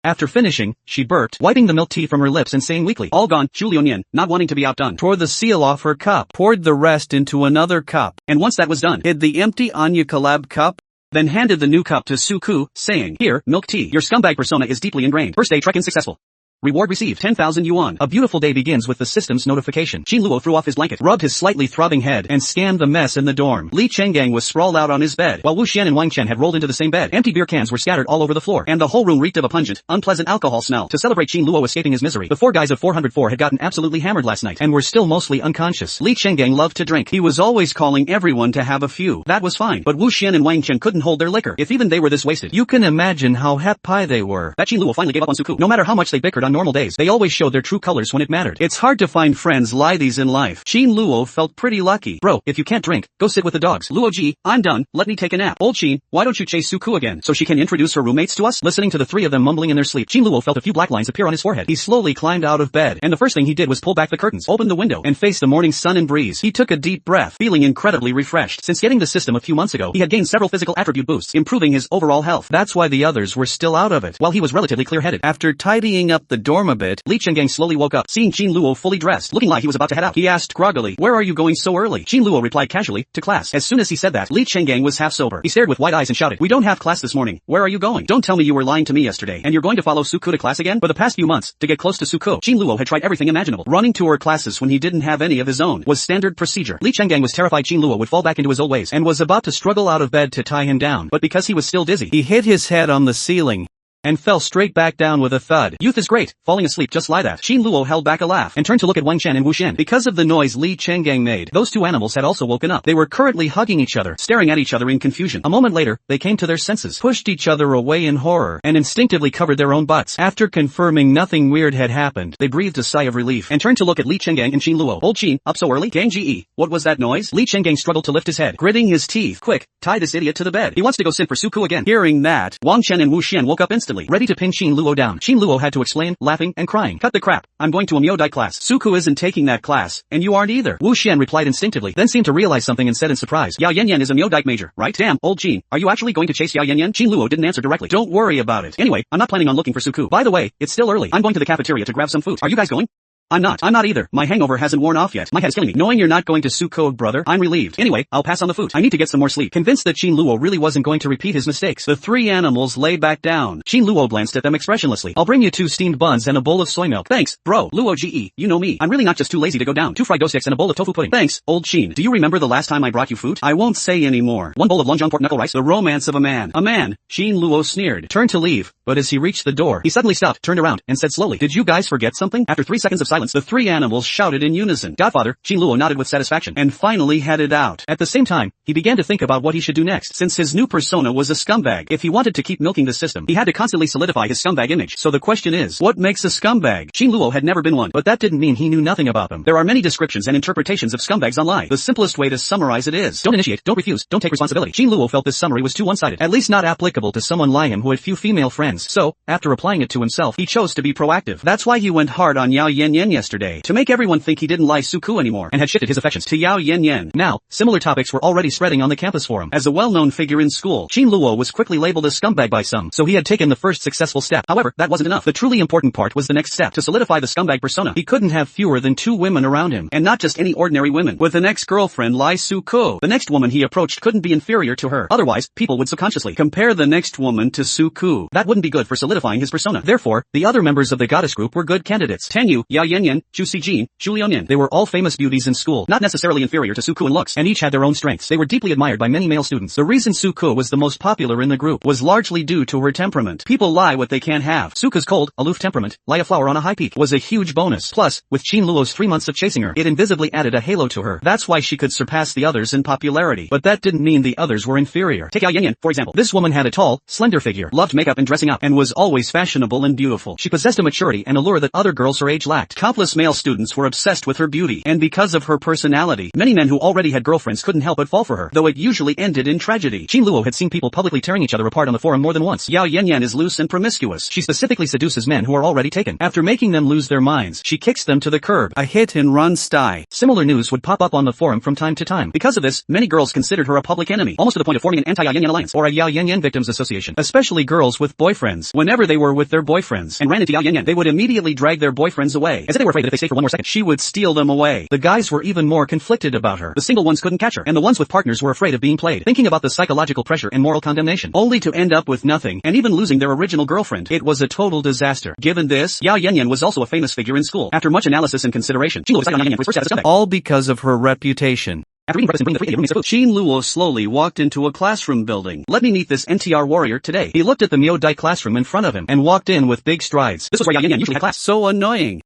After finishing, she burped, wiping the milk tea from her lips and saying weakly, all gone. Zhu Liuyan, not wanting to be outdone, tore the seal off her cup, poured the rest into another cup, and once that was done, hid the empty Anya collab cup, then handed the new cup to Suku, saying, here, milk tea. Your scumbag persona is deeply ingrained. First day trek-in successful. Reward received 10,000 yuan. A beautiful day begins with the system's notification. Qin Luo threw off his blanket, rubbed his slightly throbbing head, and scanned the mess in the dorm. Li Chenggang was sprawled out on his bed, while Wu Xian and Wang Chen had rolled into the same bed. Empty beer cans were scattered all over the floor, and the whole room reeked of a pungent, unpleasant alcohol smell. To celebrate Qin Luo escaping his misery, the 4 guys of 404 had gotten absolutely hammered last night, and were still mostly unconscious. Li Chenggang loved to drink. He was always calling everyone to have a few. That was fine, but Wu Xian and Wang Chen couldn't hold their liquor. If even they were this wasted, you can imagine how happy they were. That Qin Luo finally gave up on Suku. No matter how much they bickered on normal days, they always showed their true colors when it mattered. It's hard to find friends like these in life. Qin Luo felt pretty lucky. Bro, if you can't drink, go sit with the dogs. Luo Ji, I'm done, let me take a nap. Old Qin, why don't you chase Suku again, so she can introduce her roommates to us? Listening to the three of them mumbling in their sleep, Qin Luo felt a few black lines appear on his forehead. He slowly climbed out of bed, and the first thing he did was pull back the curtains, open the window, and face the morning sun and breeze. He took a deep breath, feeling incredibly refreshed. Since getting the system a few months ago, he had gained several physical attribute boosts, improving his overall health. That's why the others were still out of it, while he was relatively clear-headed. After tidying up the dorm a bit, Li Chenggang slowly woke up, seeing Qin Luo fully dressed, looking like he was about to head out. He asked groggily, "Where are you going so early?" Qin Luo replied casually, "To class." As soon as he said that, Li Chenggang was half sober. He stared with wide eyes and shouted, "We don't have class this morning. Where are you going? Don't tell me you were lying to me yesterday, and you're going to follow Suku to class again?" For the past few months, to get close to Suku, Qin Luo had tried everything imaginable. Running to her classes when he didn't have any of his own was standard procedure. Li Chenggang was terrified Qin Luo would fall back into his old ways, and was about to struggle out of bed to tie him down, but because he was still dizzy, he hit his head on the ceiling and fell straight back down with a thud. Youth is great, falling asleep just like that. Qin Luo held back a laugh and turned to look at Wang Chen and Wu Xian. Because of the noise Li Chenggang made, those two animals had also woken up. They were currently hugging each other, staring at each other in confusion. A moment later, they came to their senses, pushed each other away in horror, and instinctively covered their own butts. After confirming nothing weird had happened, they breathed a sigh of relief and turned to look at Li Chenggang and Qin Luo. Old Qin, up so early? Gang Ge, what was that noise? Li Chenggang struggled to lift his head, gritting his teeth. Quick, tie this idiot to the bed. He wants to go Simp for Suku again. Hearing that, Wang Chen and Wu Xian woke up instantly, ready to pin Qin Luo down. Qin Luo had to explain, laughing and crying. Cut the crap. I'm going to a Miodai class. Suku isn't taking that class, and you aren't either. Wu Xian replied instinctively, then seemed to realize something and said in surprise, Yao Yanyan is a Miodai major, right? Damn, old Qin, are you actually going to chase Yao Yanyan? Qin Luo didn't answer directly. Don't worry about it. Anyway, I'm not planning on looking for Suku. By the way, it's still early. I'm going to the cafeteria to grab some food. Are you guys going? I'm not either. My hangover hasn't worn off yet. My head's killing me. Knowing you're not going to Suko, brother, I'm relieved. Anyway, I'll pass on the food. I need to get some more sleep. Convinced that Qin Luo really wasn't going to repeat his mistakes, the three animals lay back down. Qin Luo glanced at them expressionlessly. I'll bring you 2 steamed buns and a bowl of soy milk. Thanks, bro. Luo Ge, you know me. I'm really not just too lazy to go down. 2 fried dough sticks and a bowl of tofu pudding. Thanks, old Qin. Do you remember the last time I brought you food? I won't say anymore. 1 bowl of longjong pork knuckle rice. The romance of a man. A man. Qin Luo sneered. Turned to leave, but as he reached the door, he suddenly stopped, turned around, and said slowly, did you guys forget something? After 3 seconds of silence, the 3 animals shouted in unison. Godfather, Qin Luo nodded with satisfaction, and finally headed out. At the same time, he began to think about what he should do next. Since his new persona was a scumbag, if he wanted to keep milking the system, he had to constantly solidify his scumbag image. So the question is, what makes a scumbag? Qin Luo had never been one, but that didn't mean he knew nothing about them. There are many descriptions and interpretations of scumbags online. The simplest way to summarize it is, don't initiate, don't refuse, don't take responsibility. Qin Luo felt this summary was too one-sided, at least not applicable to someone like him who had few female friends. So, after applying it to himself, he chose to be proactive. That's why he went hard on Yao Yanyan yesterday, to make everyone think he didn't like Suku anymore, and had shifted his affections to Yao Yanyan. Now, similar topics were already spreading on the campus forum. As a well-known figure in school, Qin Luo was quickly labeled a scumbag by some, so he had taken the first successful step. However, that wasn't enough. The truly important part was the next step, to solidify the scumbag persona. He couldn't have fewer than 2 women around him, and not just any ordinary women. With an ex-girlfriend Lai Suku, the next woman he approached couldn't be inferior to her. Otherwise, people would subconsciously compare the next woman to Suku. That wouldn't be good for solidifying his persona. Therefore, the other members of the goddess group were good candidates. Tanyu, Yao Yanyan, Zhu Xijin, Zhu Liunin. They were all famous beauties in school, not necessarily inferior to Suku in looks, and each had their own strengths. They were deeply admired by many male students. The reason Suku was the most popular in the group was largely due to her temperament. People lie what they can't have. Suku's cold, aloof temperament, like a flower on a high peak, was a huge bonus. Plus, with Qin Luo's 3 months of chasing her, it invisibly added a halo to her. That's why she could surpass the others in popularity. But that didn't mean the others were inferior. Take Yao Yanyan, for example. This woman had a tall, slender figure, loved makeup and dressing up, and was always fashionable and beautiful. She possessed a maturity and allure that other girls her age lacked. Countless male students were obsessed with her beauty, and because of her personality, many men who already had girlfriends couldn't help but fall for her, though it usually ended in tragedy. Qin Luo had seen people publicly tearing each other apart on the forum more than once. Yao Yanyan is loose and promiscuous. She specifically seduces men who are already taken. After making them lose their minds, she kicks them to the curb. A hit-and-run style. Similar news would pop up on the forum from time to time. Because of this, many girls considered her a public enemy, almost to the point of forming an anti-Yao Yanyan alliance, or a Yao Yanyan victims association. Especially girls with boyfriends. Whenever they were with their boyfriends and ran into Yao Yanyan, they would immediately drag their boyfriends away, as if they were afraid that if they stayed for one more second, she would steal them away. The guys were even more conflicted about her. The single ones couldn't catch her, and the ones with partners were afraid of being played, thinking about the psychological pressure and moral condemnation, only to end up with nothing, and even losing their original girlfriend. It was a total disaster. Given this, Yao Yanyan was also a famous figure in school. After much analysis and consideration, Qin Luo decided on Yao Yanyan for his first status as a scumbag. All because of her reputation. After eating breakfast and bringing the 3 roommates of food, Qin Luo slowly walked into a classroom building. Let me meet this NTR warrior today. He looked at the Miodai classroom in front of him and walked in with big strides. This was where Yao Yanyan usually had class. So annoying.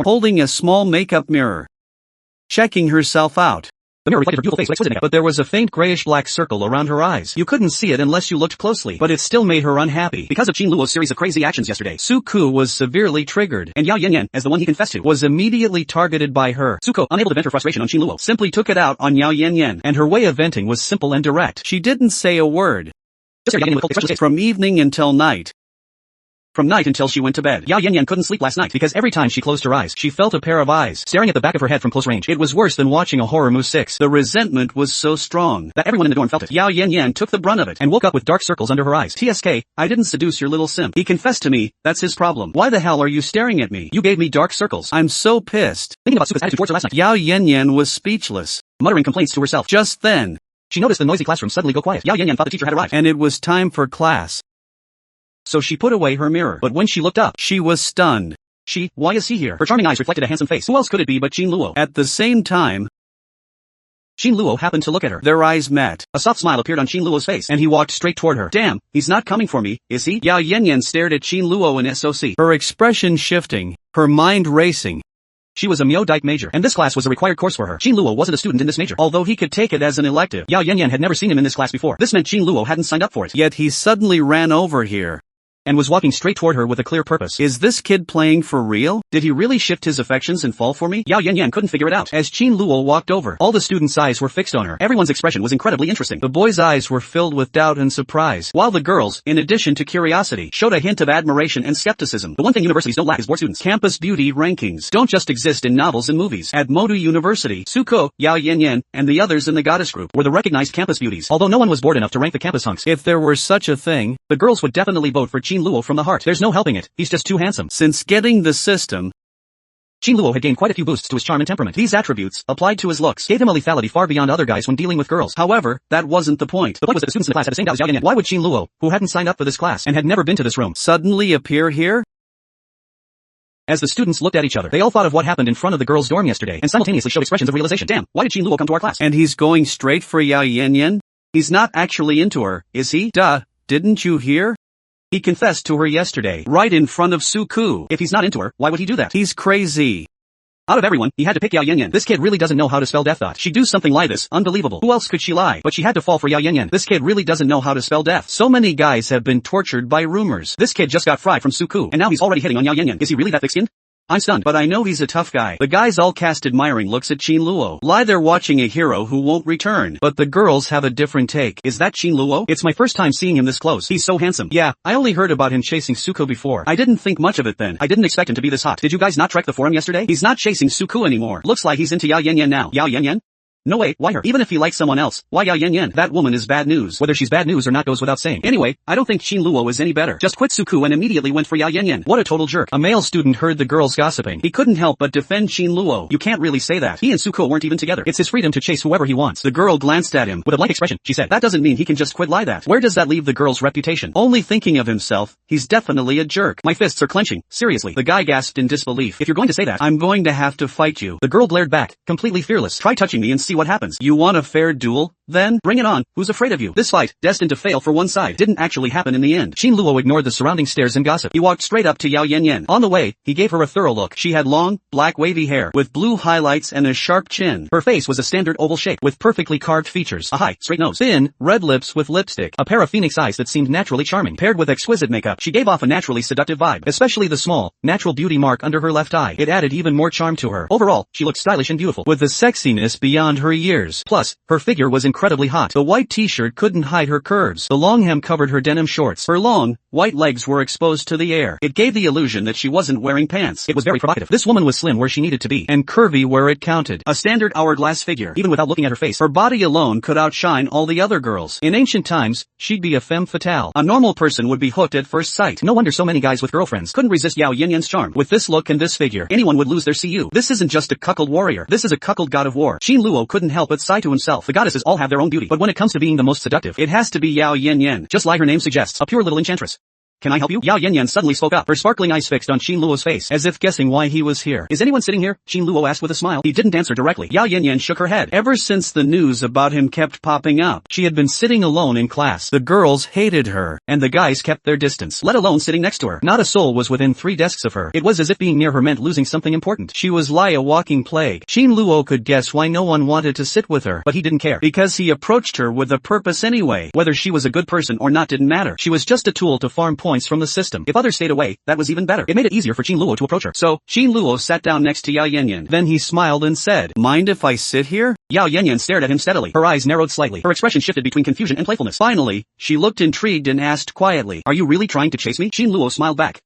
Holding a small makeup mirror. Checking herself out. The mirror reflected her beautiful face with exquisite makeup, but there was a faint grayish-black circle around her eyes. You couldn't see it unless you looked closely, but it still made her unhappy. Because of Qin Luo's series of crazy actions yesterday, Suku was severely triggered, and Yao Yanyan, as the one he confessed to, was immediately targeted by her. Suko, unable to vent her frustration on Qin Luo, simply took it out on Yao Yanyan, and her way of venting was simple and direct. She didn't say a word. Just Yao Yanyan with cold expressions from evening until night. From night until she went to bed. Yao Yanyan couldn't sleep last night because every time she closed her eyes, she felt a pair of eyes staring at the back of her head from close range. It was worse than watching a horror movie 6. The resentment was so strong that everyone in the dorm felt it. Yao Yanyan took the brunt of it and woke up with dark circles under her eyes. TSK, I didn't seduce your little simp. He confessed to me, that's his problem. Why the hell are you staring at me? You gave me dark circles. I'm so pissed. Thinking about Suka's attitude towards her last night, Yao Yanyan was speechless, muttering complaints to herself. Just then, she noticed the noisy classroom suddenly go quiet. Yao Yanyan thought the teacher had arrived, and it was time for class. So she put away her mirror, but when she looked up, she was stunned. Why is he here? Her charming eyes reflected a handsome face. Who else could it be but Qin Luo? At the same time, Qin Luo happened to look at her. Their eyes met. A soft smile appeared on Qin Luo's face, and he walked straight toward her. Damn, he's not coming for me, is he? Yao Yanyan stared at Qin Luo in SOC. Her expression shifting, her mind racing. She was a Myo Dike major, and this class was a required course for her. Qin Luo wasn't a student in this major, although he could take it as an elective. Yao Yanyan had never seen him in this class before. This meant Qin Luo hadn't signed up for it. Yet he suddenly ran over here and was walking straight toward her with a clear purpose. Is this kid playing for real? Did he really shift his affections and fall for me? Yao Yanyan couldn't figure it out. As Qin Luo walked over, all the students' eyes were fixed on her. Everyone's expression was incredibly interesting. The boys' eyes were filled with doubt and surprise, while the girls, in addition to curiosity, showed a hint of admiration and skepticism. The one thing universities don't lack is bored students. Campus beauty rankings don't just exist in novels and movies. At Modu University, Suko, Yao Yanyan, and the others in the goddess group were the recognized campus beauties. Although no one was bored enough to rank the campus hunks, if there were such a thing, the girls would definitely vote for Qin Luo from the heart. There's no helping it, he's just too handsome. Since getting the system, Qin Luo had gained quite a few boosts to his charm and temperament. These attributes, applied to his looks, gave him a lethality far beyond other guys when dealing with girls. However, that wasn't the point. The point was that the students in the class had the same doubt as Yao Yanyan. Why would Qin Luo, who hadn't signed up for this class and had never been to this room, suddenly appear here? As the students looked at each other, they all thought of what happened in front of the girls' dorm yesterday and simultaneously showed expressions of realization. Damn, why did Qin Luo come to our class? And he's going straight for Yao Yanyan? He's not actually into her, is he? Duh, didn't you hear? He confessed to her yesterday, right in front of Suku. If he's not into her, why would he do that? He's crazy. Out of everyone, he had to pick Yao Yanyan. This kid really doesn't know how to spell death. Thought she'd do something like this. Unbelievable. Who else could she lie? But she had to fall for Yao Yanyan. This kid really doesn't know how to spell death. So many guys have been tortured by rumors. This kid just got fried from Suku, and now he's already hitting on Yao Yanyan. Is he really that thick-skinned? I'm stunned, but I know he's a tough guy. The guys all cast admiring looks at Qin Luo. Lie they're watching a hero who won't return. But the girls have a different take. Is that Qin Luo? It's my first time seeing him this close. He's so handsome. Yeah, I only heard about him chasing Suko before. I didn't think much of it then. I didn't expect him to be this hot. Did you guys not track the forum yesterday? He's not chasing Suko anymore. Looks like he's into Yao Yanyan now. Yao Yanyan? No way, why her? Even if he likes someone else, why Yao Yanyan? That woman is bad news. Whether she's bad news or not goes without saying. Anyway, I don't think Qin Luo is any better. Just quit Suku and immediately went for Yao Yanyan. What a total jerk. A male student heard the girls gossiping. He couldn't help but defend Qin Luo. You can't really say that. He and Suko weren't even together. It's his freedom to chase whoever he wants. The girl glanced at him with a blank expression. She said, that doesn't mean he can just quit like that. Where does that leave the girl's reputation? Only thinking of himself, he's definitely a jerk. My fists are clenching. Seriously. The guy gasped in disbelief. If you're going to say that, I'm going to have to fight you. The girl glared back, completely fearless. Try touching me and see what happens. You want a fair duel? Then, bring it on. Who's afraid of you? This fight, destined to fail for one side, didn't actually happen in the end. Qin Luo ignored the surrounding stares and gossip. He walked straight up to Yao Yanyan. On the way, he gave her a thorough look. She had long, black wavy hair, with blue highlights and a sharp chin. Her face was a standard oval shape, with perfectly carved features, a high, straight nose, thin, red lips with lipstick, a pair of phoenix eyes that seemed naturally charming. Paired with exquisite makeup, she gave off a naturally seductive vibe, especially the small, natural beauty mark under her left eye. It added even more charm to her. Overall, she looked stylish and beautiful, with the sexiness beyond her years. Plus, her figure was incredibly hot. The white t-shirt couldn't hide her curves. The long hem covered her denim shorts. Her long, white legs were exposed to the air. It gave the illusion that she wasn't wearing pants. It was very provocative. This woman was slim where she needed to be, and curvy where it counted. A standard hourglass figure. Even without looking at her face, her body alone could outshine all the other girls. In ancient times, she'd be a femme fatale. A normal person would be hooked at first sight. No wonder so many guys with girlfriends couldn't resist Yao Yanyan's charm. With this look and this figure, anyone would lose their CU. This isn't just a cuckold warrior. This is a cuckold god of war. Qin Luo couldn't help but sigh to himself. The goddesses all have their own beauty, but when it comes to being the most seductive, it has to be Yao Yanyan. Just like her name suggests, a pure little enchantress. Can I help you? Yao Yanyan suddenly spoke up, her sparkling eyes fixed on Xin Luo's face, as if guessing why he was here. Is anyone sitting here? Xin Luo asked with a smile. He didn't answer directly. Yao Yanyan shook her head. Ever since the news about him kept popping up, she had been sitting alone in class. The girls hated her, and the guys kept their distance, let alone sitting next to her. Not a soul was within 3 desks of her. It was as if being near her meant losing something important. She was like a walking plague. Xin Luo could guess why no one wanted to sit with her, but he didn't care, because he approached her with a purpose anyway. Whether she was a good person or not didn't matter. She was just a tool to farm points from the system. If others stayed away, that was even better. It made it easier for Xin Luo to approach her. So, Xin Luo sat down next to Yao Yanyan. Then he smiled and said, "Mind if I sit here?" Yao Yanyan stared at him steadily. Her eyes narrowed slightly. Her expression shifted between confusion and playfulness. Finally, she looked intrigued and asked quietly, "Are you really trying to chase me?" Xin Luo smiled back.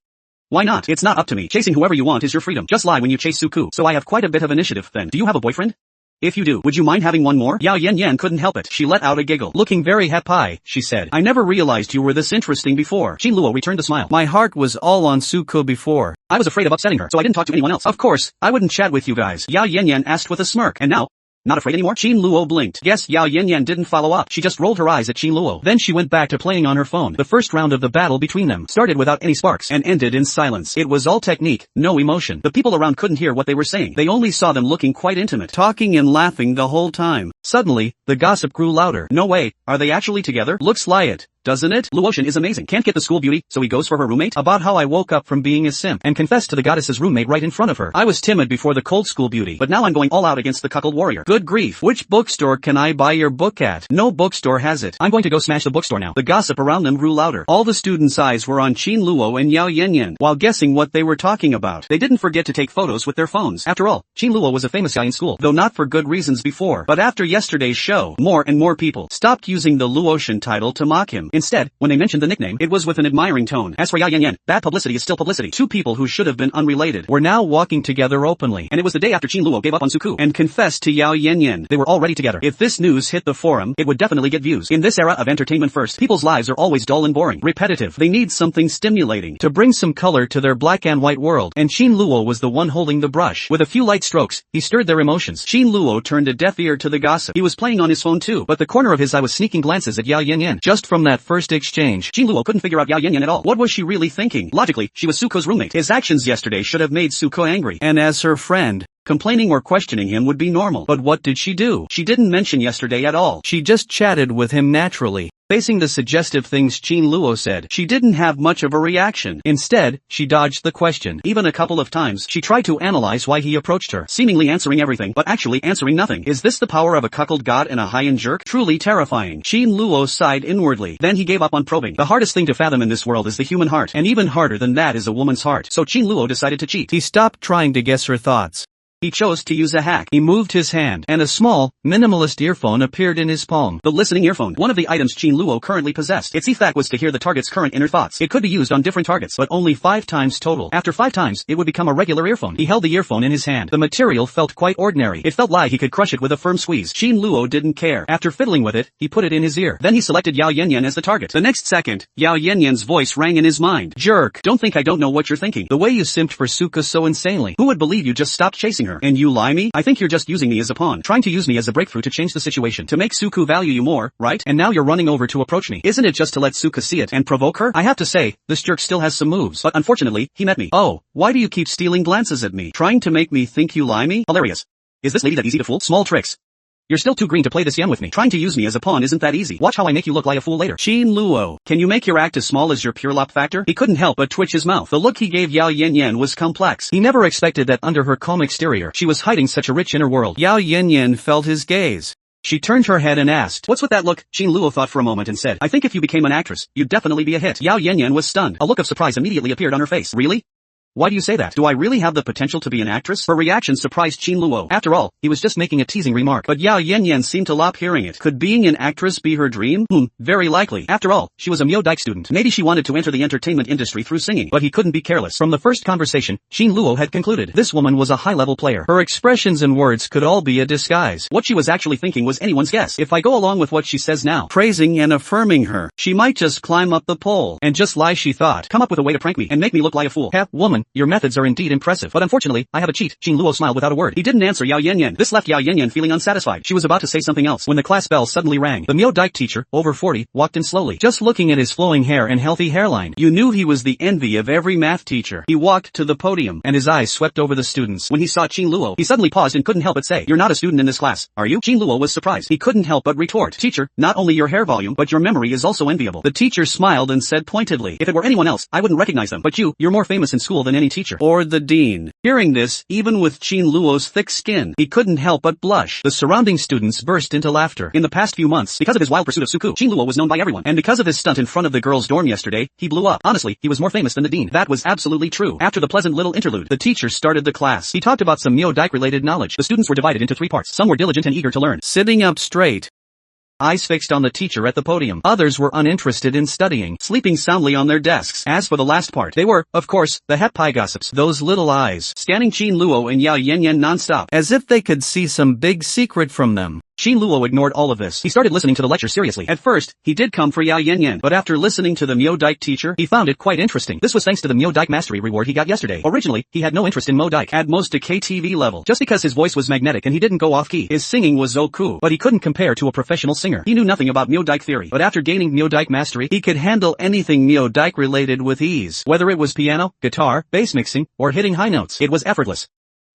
"Why not? It's not up to me. Chasing whoever you want is your freedom. Just lie when you chase Suku. So I have quite a bit of initiative then. Do you have a boyfriend? If you do, would you mind having one more?" Yao Yanyan couldn't help it. She let out a giggle. "Looking very happy," she said. "I never realized you were this interesting before." Xin Luo returned the smile. "My heart was all on Suko before. I was afraid of upsetting her, so I didn't talk to anyone else. Of course, I wouldn't chat with you guys." Yao Yanyan asked with a smirk. "And now? Not afraid anymore?" Xin Luo blinked. Guess Yao Yanyan didn't follow up. She just rolled her eyes at Xin Luo. Then she went back to playing on her phone. The first round of the battle between them started without any sparks and ended in silence. It was all technique, no emotion. The people around couldn't hear what they were saying. They only saw them looking quite intimate, talking and laughing the whole time. Suddenly, the gossip grew louder. "No way, are they actually together? Looks like it. Doesn't it? Luotian is amazing. Can't get the school beauty, so he goes for her roommate? About how I woke up from being a simp and confessed to the goddess's roommate right in front of her. I was timid before the cold school beauty, but now I'm going all out against the cuckold warrior. Good grief. Which bookstore can I buy your book at? No bookstore has it. I'm going to go smash the bookstore now." The gossip around them grew louder. All the students' eyes were on Xin Luo and Yao Yanyan, while guessing what they were talking about. They didn't forget to take photos with their phones. After all, Xin Luo was a famous guy in school, though not for good reasons before. But after yesterday's show, more and more people stopped using the Luotian title to mock him. Instead, when they mentioned the nickname, it was with an admiring tone. As for Yao Yanyan, bad publicity is still publicity. Two people who should have been unrelated were now walking together openly. And it was the day after Xin Luo gave up on Suku and confessed to Yao Yanyan. They were already together. If this news hit the forum, it would definitely get views. In this era of entertainment first, people's lives are always dull and boring, repetitive. They need something stimulating to bring some color to their black and white world. And Xin Luo was the one holding the brush. With a few light strokes, he stirred their emotions. Xin Luo turned a deaf ear to the gossip. He was playing on his phone too, but the corner of his eye was sneaking glances at Yao Yanyan. Just from that first exchange, Xin Luo couldn't figure out Yao Yanyan at all. What was she really thinking? Logically, she was Suko's roommate. His actions yesterday should have made Suko angry. And as her friend, complaining or questioning him would be normal. But what did she do? She didn't mention yesterday at all. She just chatted with him naturally. Facing the suggestive things Xin Luo said, she didn't have much of a reaction. Instead, she dodged the question. Even a couple of times, she tried to analyze why he approached her, seemingly answering everything, but actually answering nothing. Is this the power of a cuckold god and a high-end jerk? Truly terrifying. Xin Luo sighed inwardly. Then he gave up on probing. The hardest thing to fathom in this world is the human heart, and even harder than that is a woman's heart. So Xin Luo decided to cheat. He stopped trying to guess her thoughts. He chose to use a hack. He moved his hand, and a small, minimalist earphone appeared in his palm. The listening earphone, one of the items Xin Luo currently possessed. Its effect was to hear the target's current inner thoughts. It could be used on different targets, but only 5 times total. After 5 times, it would become a regular earphone. He held the earphone in his hand. The material felt quite ordinary. It felt like he could crush it with a firm squeeze. Xin Luo didn't care. After fiddling with it, he put it in his ear. Then he selected Yao Yanyan as the target. The next second, Yao Yanyan's voice rang in his mind. "Jerk, don't think I don't know what you're thinking. The way you simped for Suka so insanely. Who would believe you just stopped chasing her? And you lie me? I think you're just using me as a pawn, trying to use me as a breakthrough to change the situation, to make Suku value you more, right? And now you're running over to approach me. Isn't it just to let Suka see it and provoke her? I have to say, this jerk still has some moves, but unfortunately, he met me. Oh, why do you keep stealing glances at me? Trying to make me think you lie me? Hilarious. Is this lady that easy to fool? Small tricks. You're still too green to play this game with me. Trying to use me as a pawn isn't that easy. Watch how I make you look like a fool later." Xin Luo, can you make your act as small as your pure lop factor? He couldn't help but twitch his mouth. The look he gave Yao Yanyan was complex. He never expected that under her calm exterior, she was hiding such a rich inner world. Yao Yanyan felt his gaze. She turned her head and asked, "What's with that look?" Xin Luo thought for a moment and said, "I think if you became an actress, you'd definitely be a hit." Yao Yanyan was stunned. A look of surprise immediately appeared on her face. "Really? Why do you say that? Do I really have the potential to be an actress?" Her reaction surprised Xin Luo. After all, he was just making a teasing remark. But Yao Yanyan seemed to lop hearing it. Could being an actress be her dream? Very likely. After all, she was a Myo Dike student. Maybe she wanted to enter the entertainment industry through singing. But he couldn't be careless. From the first conversation, Xin Luo had concluded this woman was a high-level player. Her expressions and words could all be a disguise. What she was actually thinking was anyone's guess. If I go along with what she says now, praising and affirming her, she might just climb up the pole and just lie, she thought. Come up with a way to prank me and make me look like a fool. Woman, your methods are indeed impressive. But unfortunately, I have a cheat. Qin Luo smiled without a word. He didn't answer Yao Yanyan. This left Yao Yanyan feeling unsatisfied. She was about to say something else when the class bell suddenly rang. The Miao Dike teacher, over 40, walked in slowly. Just looking at his flowing hair and healthy hairline, you knew he was the envy of every math teacher. He walked to the podium, and his eyes swept over the students. When he saw Qin Luo, he suddenly paused and couldn't help but say, "You're not a student in this class, are you?" Qin Luo was surprised. He couldn't help but retort, "Teacher, not only your hair volume, but your memory is also enviable." The teacher smiled and said pointedly, "If it were anyone else, I wouldn't recognize them. But you're more famous in school than any teacher." Or the dean. Hearing this, even with Qin Luo's thick skin, he couldn't help but blush. The surrounding students burst into laughter. In the past few months, because of his wild pursuit of Suku, Qin Luo was known by everyone. And because of his stunt in front of the girls' dorm yesterday, he blew up. Honestly, he was more famous than the dean. That was absolutely true. After the pleasant little interlude, the teacher started the class. He talked about some Miao Dike related knowledge. The students were divided into 3 parts. Some were diligent and eager to learn, sitting up straight, eyes fixed on the teacher at the podium. Others were uninterested in studying, sleeping soundly on their desks. As for the last part, they were, of course, the Hep-Pi gossips. Those little eyes, scanning Qin Luo and Yao Yanyan non-stop, as if they could see some big secret from them. Qin Luo ignored all of this. He started listening to the lecture seriously. At first, he did come for Yao Yanyan, but after listening to the Miao Dike teacher, he found it quite interesting. This was thanks to the Miao Dike mastery reward he got yesterday. Originally, he had no interest in Miao Dike, at most a KTV level. Just because his voice was magnetic and he didn't go off-key, his singing was oku, but he couldn't compare to a professional singer. He knew nothing about Miao Dike theory, but after gaining Miao Dike mastery, he could handle anything Miao Dike related with ease. Whether it was piano, guitar, bass mixing, or hitting high notes, it was effortless.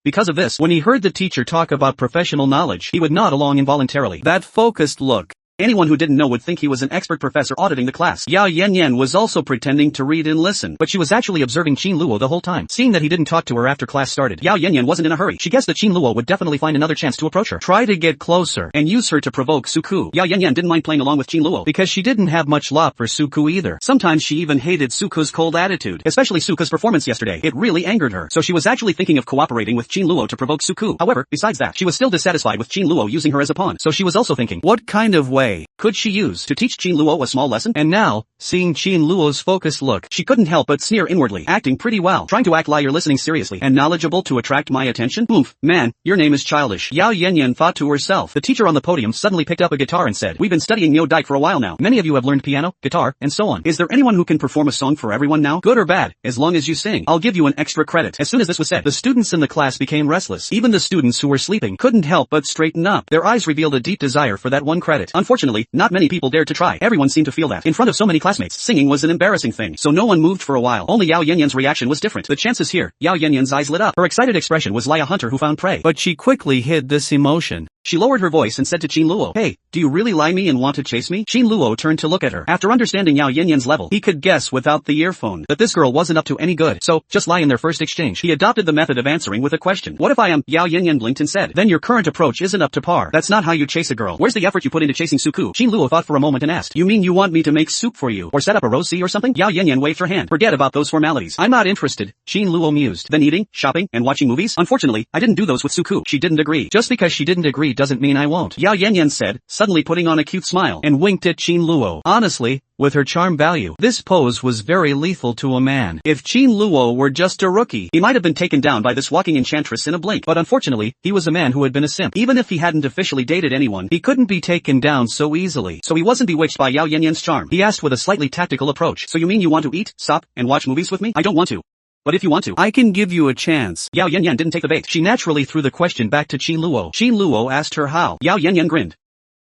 Because of this, when he heard the teacher talk about professional knowledge, he would nod along involuntarily. That focused look. Anyone who didn't know would think he was an expert professor auditing the class. Yao Yanyan was also pretending to read and listen, but she was actually observing Qin Luo the whole time. Seeing that he didn't talk to her after class started, Yao Yanyan wasn't in a hurry. She guessed that Qin Luo would definitely find another chance to approach her, try to get closer, and use her to provoke Suku. Yao Yanyan didn't mind playing along with Qin Luo, because she didn't have much love for Suku either. Sometimes she even hated Suku's cold attitude, especially Suku's performance yesterday. It really angered her, so she was actually thinking of cooperating with Qin Luo to provoke Suku. However, besides that, she was still dissatisfied with Qin Luo using her as a pawn, so she was also thinking, what kind of way could she use to teach Qin Luo a small lesson? And now, seeing Qin Luo's focused look, she couldn't help but sneer inwardly, acting pretty well, trying to act like you're listening seriously and knowledgeable to attract my attention. Oomph, man, your name is childish. Yao Yanyan thought to herself. The teacher on the podium suddenly picked up a guitar and said, "We've been studying Miao Dike for a while now. Many of you have learned piano, guitar, and so on. Is there anyone who can perform a song for everyone now? Good or bad, as long as you sing, I'll give you an extra credit." As soon as this was said, the students in the class became restless. Even the students who were sleeping couldn't help but straighten up. Their eyes revealed a deep desire for that one credit. Unfortunately, not many people dared to try. Everyone seemed to feel that. In front of so many classmates, singing was an embarrassing thing, so no one moved for a while. Only Yao Yanyan's reaction was different. The chances here, Yao Yanyan's eyes lit up. Her excited expression was like a hunter who found prey. But she quickly hid this emotion. She lowered her voice and said to Qin Luo, "Hey, do you really like me and want to chase me?" Qin Luo turned to look at her. After understanding Yao Yanyan's level, he could guess without the earphone that this girl wasn't up to any good. So, just lie in their first exchange. He adopted the method of answering with a question. "What if I am?" Yao Yanyan blinked and said, "Then your current approach isn't up to par. That's not how you chase a girl. Where's the effort you put into chasing Suku?" Qin Luo thought for a moment and asked, "You mean you want me to make soup for you? Or set up a rosy or something?" Yao Yanyan waved her hand. "Forget about those formalities. I'm not interested." Qin Luo mused. "Then eating, shopping, and watching movies? Unfortunately, I didn't do those with Suku." She didn't agree. "Just because she didn't agree doesn't mean I won't," Yao Yanyan said, suddenly putting on a cute smile, and winked at Qin Luo. Honestly, with her charm value, this pose was very lethal to a man. If Qin Luo were just a rookie, he might have been taken down by this walking enchantress in a blink. But unfortunately, he was a man who had been a simp. Even if he hadn't officially dated anyone, he couldn't be taken down so easily. So he wasn't bewitched by Yao Yanyan's charm. He asked with a slightly tactical approach, "So you mean you want to eat, shop, and watch movies with me?" "I don't want to. But if you want to, I can give you a chance." Yao Yanyan didn't take the bait. She naturally threw the question back to Qin Luo. Qin Luo asked her how. Yao Yanyan grinned.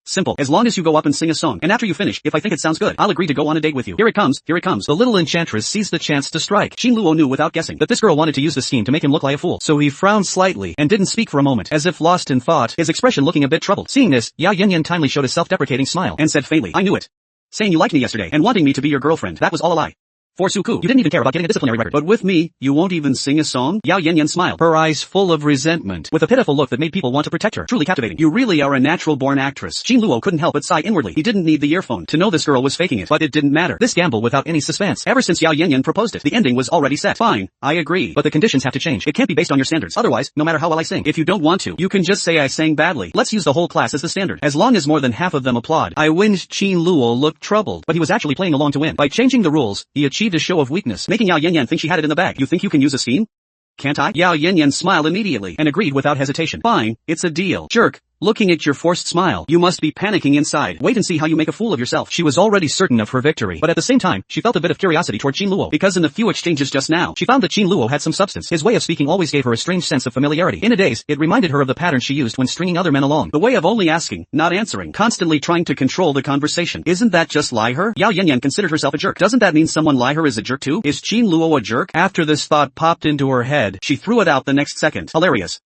"Simple. As long as you go up and sing a song, and after you finish, if I think it sounds good, I'll agree to go on a date with you." Here it comes, here it comes. The little enchantress seized the chance to strike. Qin Luo knew without guessing that this girl wanted to use the scheme to make him look like a fool, so he frowned slightly and didn't speak for a moment, as if lost in thought, his expression looking a bit troubled. Seeing this, Yao Yanyan timely showed a self-deprecating smile, and said faintly, "I knew it. Saying you liked me yesterday, and wanting me to be your girlfriend, that was all a lie. For Suku, you didn't even care about getting a disciplinary record. But with me, you won't even sing a song?" Yao Yanyan smiled, her eyes full of resentment, with a pitiful look that made people want to protect her. Truly captivating. "You really are a natural-born actress." Qin Luo couldn't help but sigh inwardly. He didn't need the earphone to know this girl was faking it, but it didn't matter. This gamble without any suspense. Ever since Yao Yanyan proposed it, the ending was already set. "Fine, I agree, but the conditions have to change. It can't be based on your standards. Otherwise, no matter how well I sing, if you don't want to, you can just say I sang badly. Let's use the whole class as the standard. As long as more than half of them applaud, I win." Qin Luo looked troubled, but he was actually playing along to win. By changing the rules, he achieved a show of weakness, making Yao Yanyan think she had it in the bag. "You think you can use a scheme? Can't I?" Yao Yanyan smiled immediately and agreed without hesitation. "Fine, it's a deal." "Jerk, looking at your forced smile. You must be panicking inside. Wait and see how you make a fool of yourself. She was already certain of her victory, but at the same time, she felt a bit of curiosity toward Qin Luo, because in the few exchanges just now, she found that Qin Luo had some substance. His way of speaking always gave her a strange sense of familiarity. In a daze, it reminded her of the pattern she used when stringing other men along. The way of only asking, not answering, constantly trying to control the conversation. Isn't that just lie her? Yao Yanyan considered herself a jerk. Doesn't that mean someone lie her is a jerk too? Is Qin Luo a jerk? After this thought popped into her head, she threw it out the next second. Hilarious.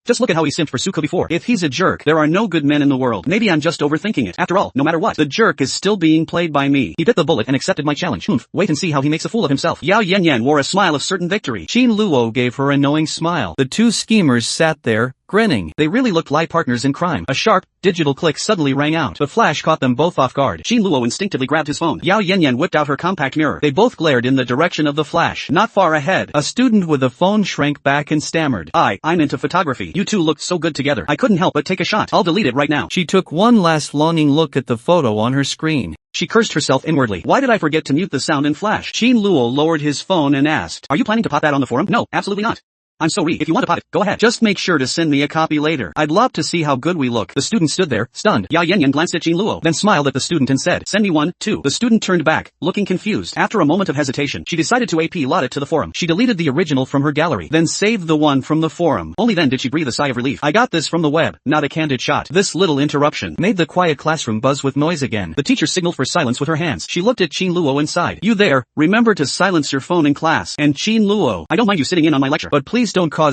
Just look at how he simped for Suko before. If he's a jerk, there are no good men in the world. Maybe I'm just overthinking it. After all, no matter what, the jerk is still being played by me. He bit the bullet and accepted my challenge. Wait and see how he makes a fool of himself. Yao Yanyan wore a smile of certain victory. Qin Luo gave her a knowing smile. The two schemers sat there, grinning. They really looked like partners in crime. A sharp, digital click suddenly rang out. The flash caught them both off guard. Qin Luo instinctively grabbed his phone. Yao Yanyan whipped out her compact mirror. They both glared in the direction of the flash. Not far ahead, a student with a phone shrank back and stammered. I'm into photography. You two looked so good together. I couldn't help but take a shot. I'll delete it right now. She took one last longing look at the photo on her screen. She cursed herself inwardly. Why did I forget to mute the sound and flash? Qin Luo lowered his phone and asked, are you planning to pop that on the forum? No, absolutely not. I'm sorry, if you want to pop it, go ahead. Just make sure to send me a copy later. I'd love to see how good we look. The student stood there, stunned. Yao Yanyan glanced at Qin Luo, then smiled at the student and said, send me one, too. The student turned back, looking confused. After a moment of hesitation, she decided to upload it to the forum. She deleted the original from her gallery, then saved the one from the forum. Only then did she breathe a sigh of relief. I got this from the web, not a candid shot. This little interruption made the quiet classroom buzz with noise again. The teacher signaled for silence with her hands. She looked at Qin Luo and sighed. You there, remember to silence your phone in class. And Qin Luo, I don't mind you sitting in on my lecture, but please don't cause